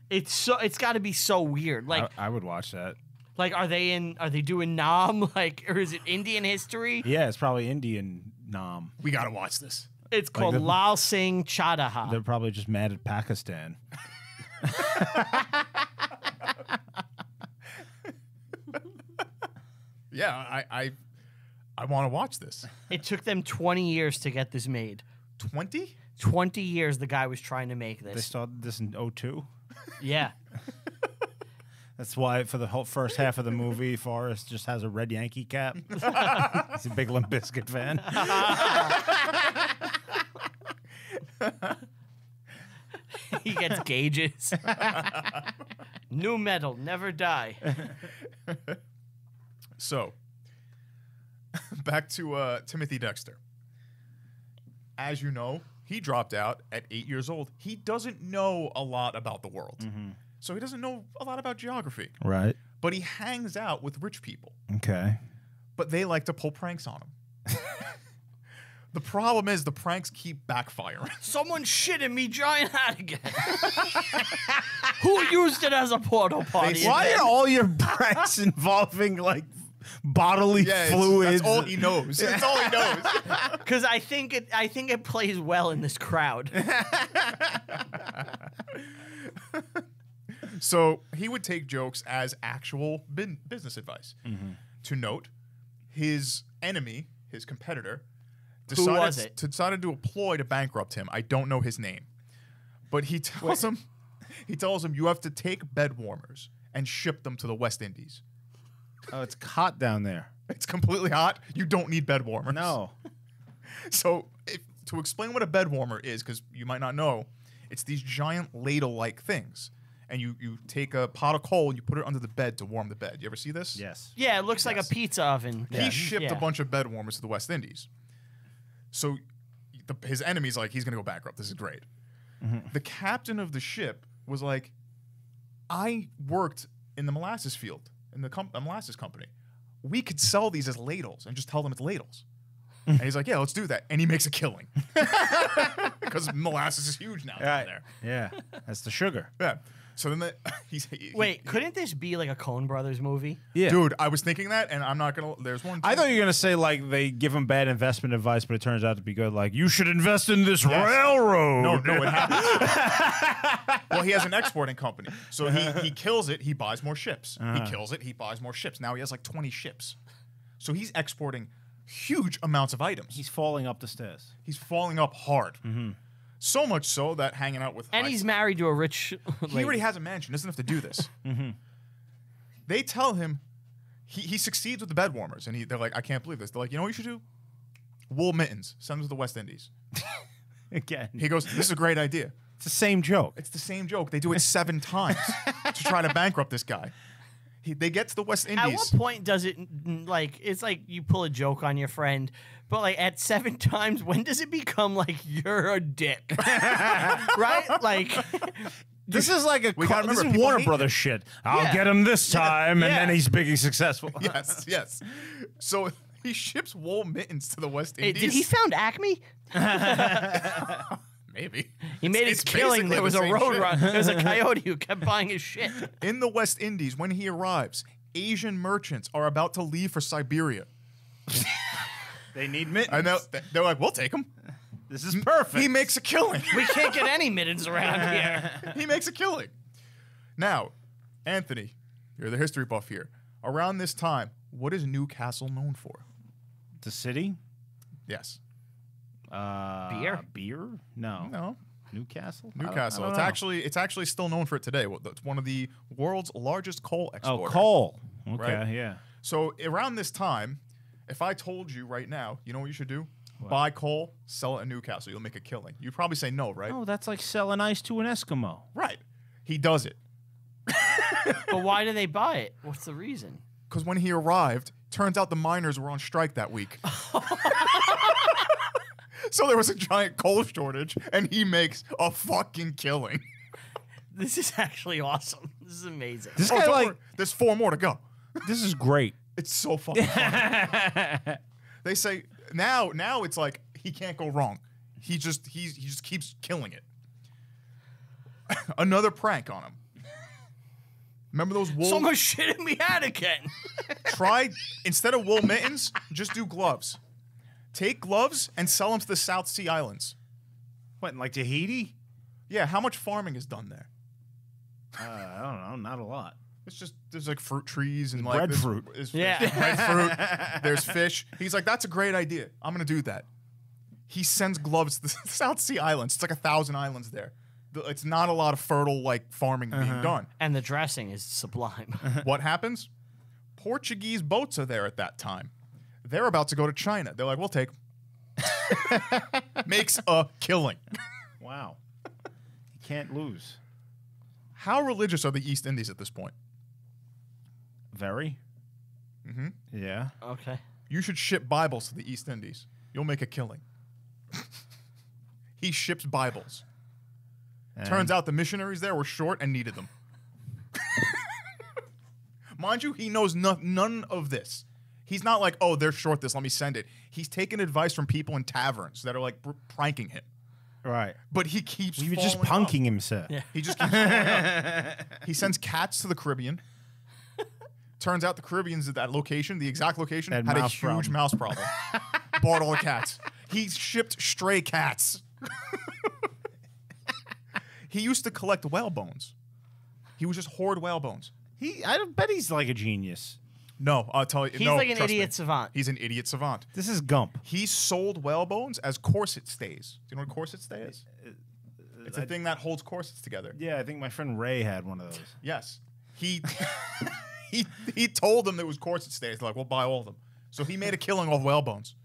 It's got to be so weird. Like, I would watch that. are they doing Nam? Like, or is it Indian history? Yeah, it's probably Indian Nam. We got to watch this. It's called the- Lal Singh Chadaha. They're probably just mad at Pakistan. Yeah, I want to watch this. It took them 20 years to get this made. 20? 20 years the guy was trying to make They this. started this in 2002. Yeah. That's why for the whole first half of the movie, Forrest just has a red Yankee cap. He's a big Limp Bizkit fan. He gets gauges. New metal, never die. So, back to Timothy Dexter. As you know, he dropped out at 8 years old. He doesn't know a lot about the world. So he doesn't know a lot about geography. Right. But he hangs out with rich people. Okay. But they like to pull pranks on him. The problem is the pranks keep backfiring. Someone shit in me giant hat again. Who used it as a portal party? Why are all your pranks involving like bodily fluids? That's all he knows. That's all he knows. Because I think it plays well in this crowd. So he would take jokes as actual business advice. To note, his enemy, his competitor, decided to a ploy to bankrupt him. I don't know his name, but he tells him you have to take bed warmers and ship them to the West Indies. Oh, it's hot down there. It's completely hot. You don't need bed warmers. No. So to explain what a bed warmer is, because you might not know, it's these giant ladle-like things. And you take a pot of coal and you put it under the bed to warm the bed. You ever see this? Yes. Yeah, it looks like a pizza oven. He shipped a bunch of bed warmers to the West Indies. So his enemy's like, he's going to go bankrupt. This is great. The captain of the ship was like, I worked in the molasses field, in the molasses company. We could sell these as ladles and just tell them it's ladles. And he's like, yeah, let's do that. And he makes a killing. Because molasses is huge now down there. Yeah. That's the sugar. Yeah. So then Wait, couldn't this be like a Coen Brothers movie? Yeah. Dude, I was thinking that, and I'm not going to. There's one. I thought you were going to say, like, they give him bad investment advice, but it turns out to be good. Like, you should invest in this railroad. No, it happens. Well, he has an exporting company. So he kills it, he buys more ships. He kills it, he buys more ships. Now he has like 20 ships. So he's exporting huge amounts of items. He's falling up the stairs. He's falling up hard. So much so that hanging out with And he's married to a rich he already has a mansion, doesn't have to do this. They tell him he succeeds with the bed warmers, and they're like, I can't believe this. They're like, you know what you should do? Wool mittens, send them to the West Indies. Again. He goes, this is a great idea. It's the same joke. It's the same joke. They do it 7 times to try to bankrupt this guy. They get to the West At Indies. what point does it like it's like you pull a joke on your friend, but like at 7 times, when does it become like you're a dick? Right? Like This is like We gotta this remember, is people Warner hate Brothers shit. I'll Yeah. get him this time, and then Yeah. he's big and successful. Yes, yes. So he ships wool mittens to the West hey, Indies. did he found Acme? Maybe. He made It's his killing. basically There was the a same road shit. run. There was a coyote who kept buying his shit. In the West Indies, when he arrives, Asian merchants are about to leave for Siberia. They need mittens. And they're like, we'll take him. This is perfect. He makes a killing. We can't get any mittens around here. He makes a killing. Now, Anthony, you're the history buff here. Around this time, what is Newcastle known for? the city. Yes. Beer? Beer? No. No. Newcastle. Newcastle. I don't know. It's actually still known for it today. It's one of the world's largest coal Oh, exporters. coal. Okay. Right? Yeah. So around this time, if I told you right now, you know what you should do? Buy coal, sell it in Newcastle. You'll make a killing. You'd probably say no, right? Oh, that's like selling ice to an Eskimo. Right. He does it. But why do they buy it? What's the reason? Because when he arrived, turns out the miners were on strike that week. So there was a giant coal shortage, and he makes a fucking killing. This is actually awesome. This is amazing. This Oh, guy don't like worry. There's 4 more to go. this is great. It's so fucking funny. They say now it's like he can't go wrong. He just keeps killing it. Another prank on him. Remember those wool? Someone's shitting me out again. Try instead of wool mittens, just do gloves. Take gloves and sell them to the South Sea Islands. What, in like Tahiti? Yeah, how much farming is done there? I don't know. Not a lot. It's just there's like fruit trees and like Breadfruit. Yeah. breadfruit. There's fish. He's like, that's a great idea. I'm gonna do that. He sends gloves to the South Sea Islands. It's like 1,000 islands there. It's not a lot of fertile like farming being done. And the dressing is sublime. What happens? Portuguese boats are there at that time. They're about to go to China. They're like, we'll take 'em. Makes a killing. Wow. You can't lose. How religious are the East Indies at this point? Very. Mm-hmm. Yeah. Okay. You should ship Bibles to the East Indies. You'll make a killing. He ships Bibles. Turns out the missionaries there were short and needed them. Mind you, he knows none of this. He's not like, oh, they're short this, let me send it. He's taking advice from people in taverns that are like pranking him. Right. But he keeps He was just following up. punking himself. Yeah. He just keeps following up. He sends cats to the Caribbean. Turns out the Caribbean's at that location, the exact location, Had had a mouse huge problem. mouse problem. Bought all the cats. He shipped stray cats. He used to collect whale bones. He would just hoard whale bones. I don't bet he's like a genius. No, I'll tell you. He's no, like an trust me. idiot savant. He's an idiot savant. This is Gump. He sold whale bones as corset stays. Do you know what a corset stay is? It's a thing that holds corsets together. Yeah, I think my friend Ray had one of those. Yes. He he told them there was corset stays. They're like, we'll buy all of them. So he made a killing off whale bones.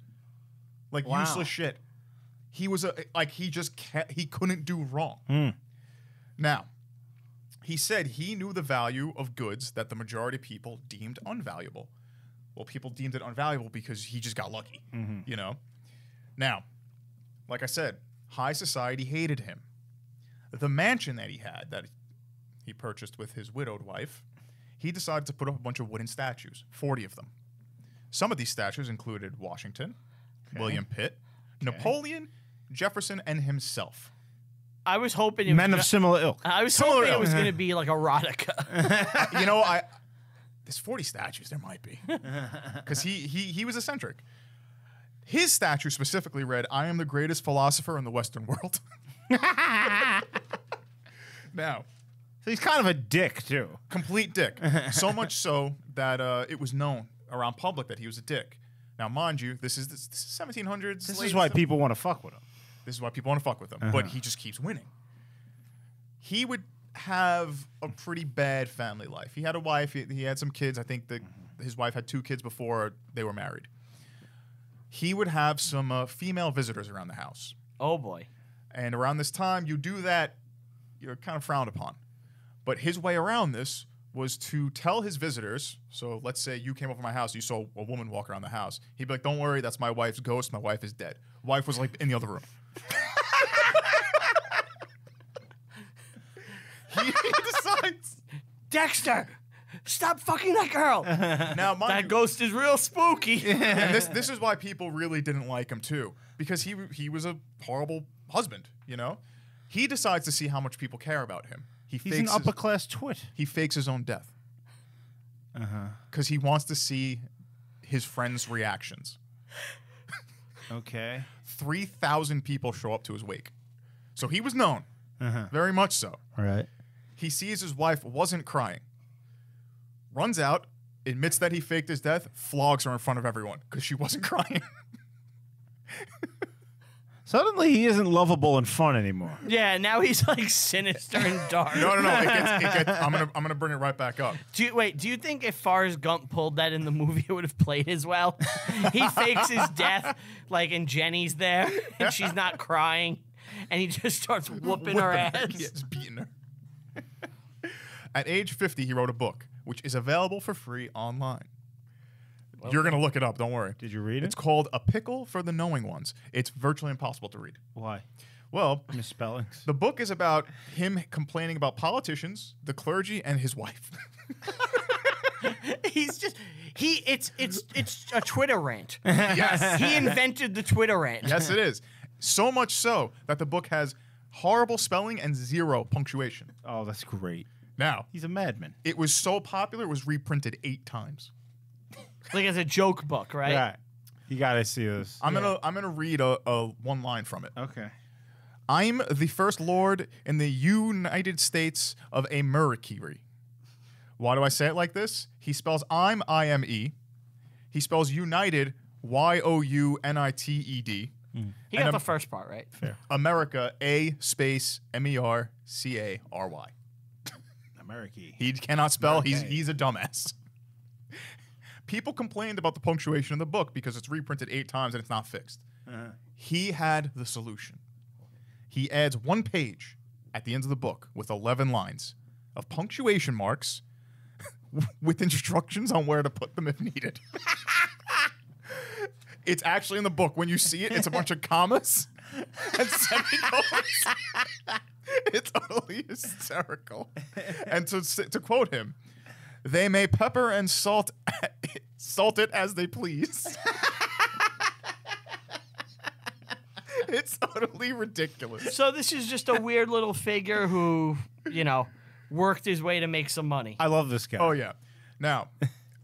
Like Wow. useless shit. He was he couldn't do wrong. Now, he said he knew the value of goods that the majority of people deemed unvaluable. Well, people deemed it unvaluable because he just got lucky, you know? Now, like I said, high society hated him. The mansion that he purchased with his widowed wife, he decided to put up a bunch of wooden statues, 40 of them. Some of these statues included Washington, William Pitt, Napoleon, Jefferson, and himself. I was hoping it was Men of similar ilk. I was Similar hoping it was ilk. going to be like erotica. You know, there's 40 statues. There might be, because he was eccentric. His statue specifically read, "I am the greatest philosopher in the Western world." Now, So he's kind of a dick, too. complete dick. So much so that it was known around public that he was a dick. Now, mind you, this is 1700s. This late is why sev- people want to fuck with him. This is why people want to fuck with him. But he just keeps winning. He would have a pretty bad family life. He had a wife. He had some kids. I think that his wife had 2 kids before they were married. He would have some female visitors around the house. Oh boy. And around this time, you do that, you're kind of frowned upon. But his way around this was to tell his visitors. So let's say you came over my house, you saw a woman walk around the house. He'd be like, "Don't worry, that's my wife's ghost. My wife is dead." Wife was like in the other room. he decides. Dexter, stop fucking that girl. Now, That ghost is real spooky. and this is why people really didn't like him too, because he was a horrible husband. You know, he decides to see how much people care about him. He's an upper class twit. He fakes his own death. Because he wants to see his friends' reactions. Okay. 3,000 people show up to his wake. So he was known. Very much so. All right. He sees his wife wasn't crying. Runs out, admits that he faked his death, flogs her in front of everyone because she wasn't crying. Suddenly, he isn't lovable and fun anymore. Yeah, now he's like sinister and dark. No. I'm gonna bring it right back up. Do you think if Forrest Gump pulled that in the movie, it would have played as well? He fakes his death, like, and Jenny's there, and she's not crying, and he just starts whooping her ass. Yeah, just beating her. At age 50, he wrote a book, which is available for free online. You're going to look it up, don't worry. Did you read it? It's called A Pickle for the Knowing Ones. It's virtually impossible to read. Why? Well, Misspellings. the book is about him complaining about politicians, the clergy, and his wife. He's just it's a Twitter rant. Yes. He invented the Twitter rant. Yes, it is. So much so that the book has horrible spelling and 0 punctuation. Oh, that's great. Now, He's a madman. it was so popular, it was reprinted 8 times. Like as a joke book, right? Yeah. You got to see this. I'm gonna read a one line from it. Okay. I'm the first lord in the United States of America. Why do I say it like this? He spells I'm I-M-E. He spells United Y-O-U-N-I-T-E-D. He got the first part right. Fair. America A space M-E-R-C-A-R-Y. America. He cannot spell. Okay. He's a dumbass. People complained about the punctuation in the book because it's reprinted 8 times and it's not fixed. He had the solution. He adds 1 page at the end of the book with 11 lines of punctuation marks with instructions on where to put them if needed. It's actually in the book. When you see it, it's a bunch of commas and semicolons. It's utterly hysterical. And to quote him, they may pepper and salt it as they please. It's utterly ridiculous. So this is just a weird little figure who, worked his way to make some money. I love this guy. Oh, yeah. Now,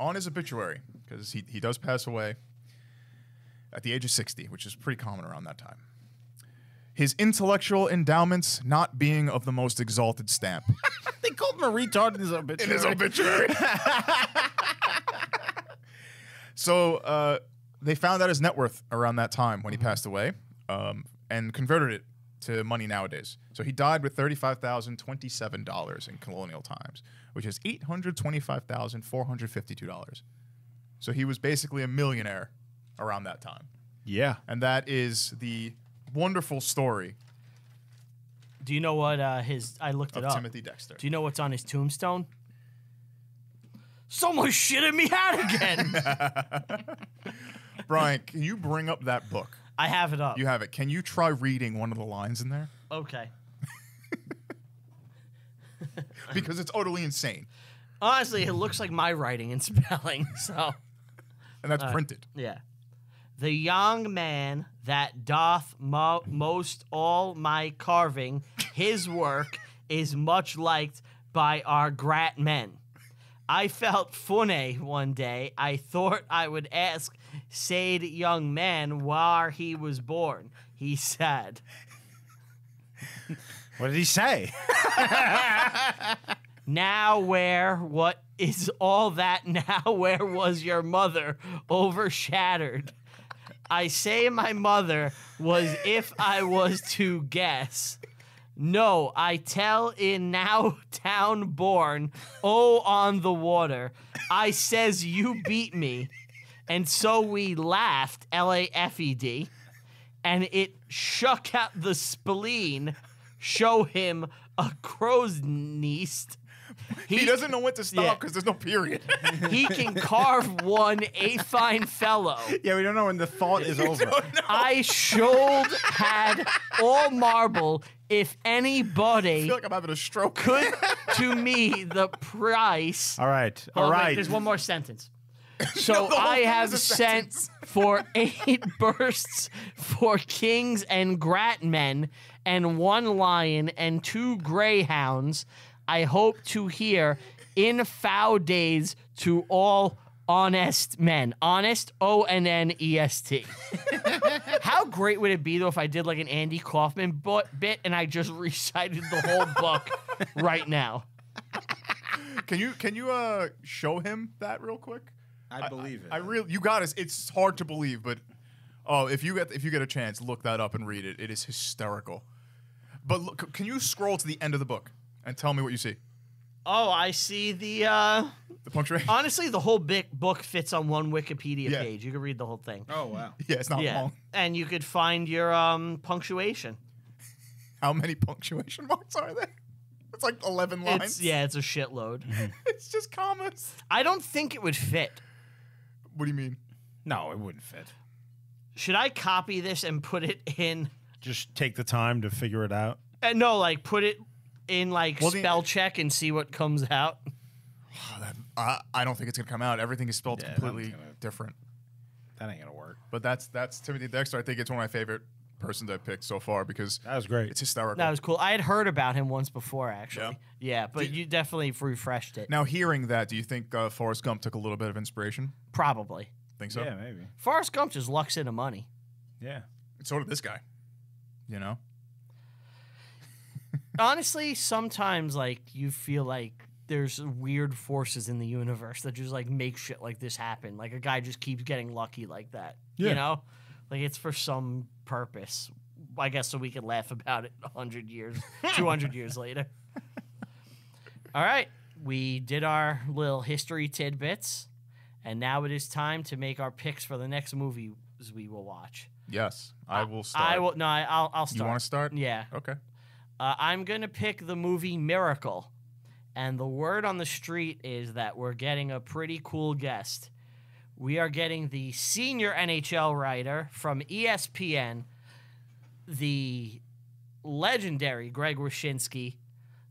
on his obituary, because he does pass away at the age of 60, which is pretty common around that time. His intellectual endowments not being of the most exalted stamp. They called him a retard in his obituary. In his obituary. So they found out his net worth around that time when he passed away and converted it to money nowadays. So he died with $35,027 in colonial times, which is $825,452. So he was basically a millionaire around that time. Yeah. And that is the wonderful story Do you know what I looked it of up. Timothy Dexter. Do you know what's on his tombstone? Someone shit in me hat again. Brian, can you bring up that book? I have it up. You have it. Can you try reading one of the lines in there? Okay. Because it's utterly insane. Honestly, it looks like my writing and spelling, so. And that's printed. Yeah. The young man that doth most all my carving, his work is much liked by our grat men. I felt funny one day. I thought I would ask said young man where he was born. He said. What did he say? Now what is all that now? Where was your mother? Overshadowed. I say my mother was if I was to guess. No, I tell in now town born, oh on the water. I says you beat me. And so we laughed, L-A-F-E-D, and it shook out the spleen, show him a crow's nest, He doesn't know when to stop because there's no period. He can carve one a fine fellow. Yeah, we don't know when the thought is over. I should had all marble if I anybody feel like I'm having a stroke. could to me the price. All right. Hold All on, wait, right. there's one more sentence. So the whole I thing have is a sent sentence. for 8 bursts for kings and gratmen and 1 lion and 2 greyhounds. I hope to hear in foul days to all honest men. Honest, ONNEST. How great would it be, though, if I did like an Andy Kaufman bit and I just recited the whole book right now? Can you show him that real quick? I believe it. I really, you got it. It's hard to believe, but if you get a chance, look that up and read it. It is hysterical. But look, can you scroll to the end of the book and tell me what you see? Oh, I see the punctuation. honestly, the whole big book fits on one Wikipedia Yeah. page. You can read the whole thing. Oh, wow. Yeah, it's not long. And you could find your punctuation. How many punctuation marks are there? It's like 11 lines. It's a shitload. It's just commas. I don't think it would fit. What do you mean? No, it wouldn't fit. Should I copy this and put it in? Just take the time to figure it out. No, like put it in like Well, spell check and see what comes out. I don't think it's gonna come out. Everything is spelled Yeah, completely nothing's gonna- different. That ain't going to work. But that's Timothy Dexter. I think it's one of my favorite persons I've picked so far because That was great. it's hysterical. That was cool. I had heard about him once before, actually. Yeah, but you definitely refreshed it. Now, hearing that, do you think Forrest Gump took a little bit of inspiration? Probably. Think so? Yeah, maybe. Forrest Gump just lucks into money. Yeah. So did this guy. You know? Honestly, sometimes like you feel like there's weird forces in the universe that just like make shit like this happen. Like a guy just keeps getting lucky like that. Yeah. You know? Like it's for some purpose. I guess so we can laugh about it 100 years, 200 years later. All right. We did our little history tidbits, and now it is time to make our picks for the next movies we will watch. Yes. I will start. I will. No, I'll start. You want to start? Yeah. Okay. I'm going to pick the movie Miracle. And the word on the street is that we're getting a pretty cool guest. We are getting the senior NHL writer from ESPN, the legendary Greg Wyshynski.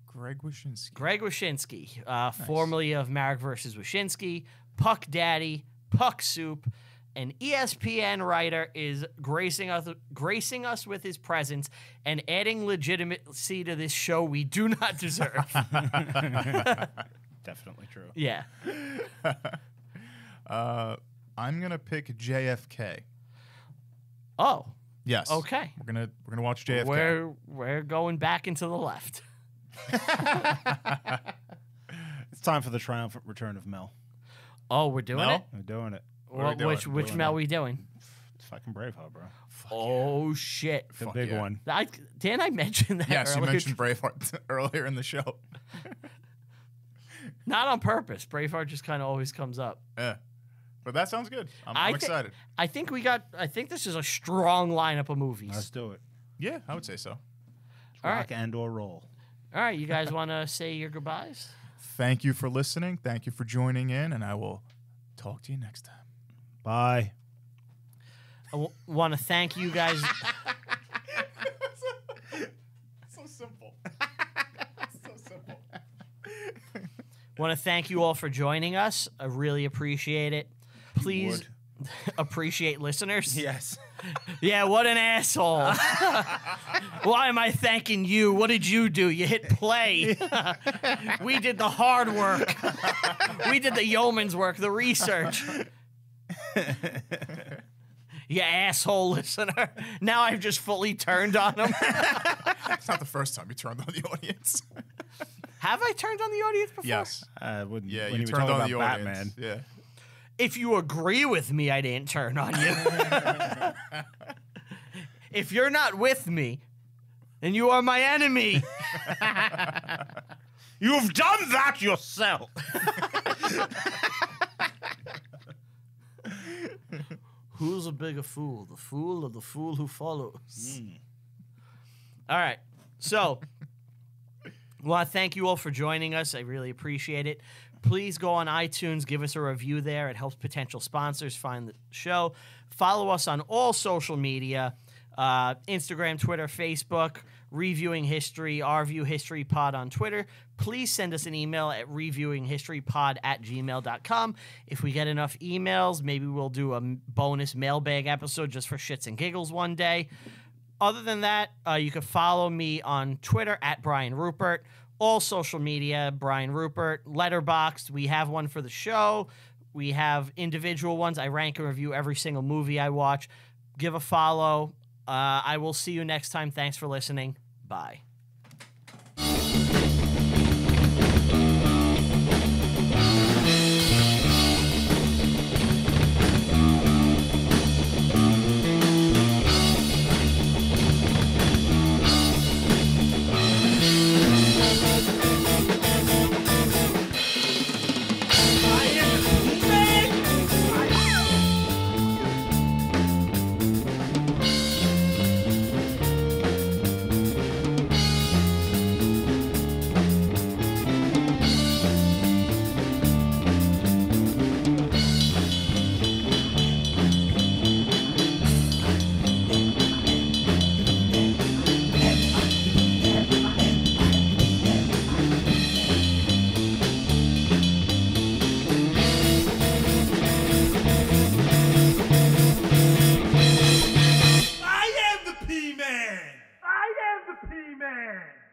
Greg Wyshynski. Greg Wyshynski, formerly of Marek vs. Wyshynski, Puck Daddy, Puck Soup. An ESPN writer is gracing us with his presence and adding legitimacy to this show we do not deserve. Definitely true. Yeah. I'm gonna pick JFK. Oh, Yes. okay. We're gonna watch JFK. We're going back into the left. It's time for the triumphant return of Mel. Oh, we're doing Mel? it? We're doing it. What are we doing? Which Doing Mel it. we doing? It's fucking Braveheart, bro. Oh shit! The Fuck big yeah. one. Didn't I mention that? Yes, you earlier? mentioned Braveheart earlier in the show. Not on purpose. Braveheart just kind of always comes up. Yeah. But that sounds good. I'm I thi- excited. I think this is a strong lineup of movies. Let's do it. Yeah, I would say so. All Rock right. and or roll. All right, you guys want to say your goodbyes? Thank you for listening. Thank you for joining in, and I will talk to you next time. Bye. I want to thank you guys. So simple. So simple. Want to thank you all for joining us. I really appreciate it. Please appreciate listeners. Yes. Yeah, what an asshole. Why am I thanking you? What did you do? You hit play. We did the hard work. We did the yeoman's work, the research. You asshole listener. Now I've just fully turned on him. It's not the first time you turned on the audience. Have I turned on the audience before? Yes. When Yeah, when you were turned talking on the about audience. Batman. Yeah. If you agree with me, I didn't turn on you. If you're not with me, then you are my enemy. You've done that yourself. Who's a bigger fool, the fool or the fool who follows? All right. So, Well, thank you all for joining us. I really appreciate it. Please go on iTunes, give us a review there. It helps potential sponsors find the show. Follow us on all social media, Instagram, Twitter, Facebook, Reviewing History, RView History Pod on Twitter. Please send us an email at reviewinghistorypod@gmail.com. If we get enough emails, maybe we'll do a bonus mailbag episode just for shits and giggles one day. Other than that, you can follow me on Twitter at Brian Rupert. All social media, Brian Rupert. Letterboxd, we have one for the show. We have individual ones. I rank and review every single movie I watch. Give a follow. I will see you next time. Thanks for listening. Bye. I am the P-Man!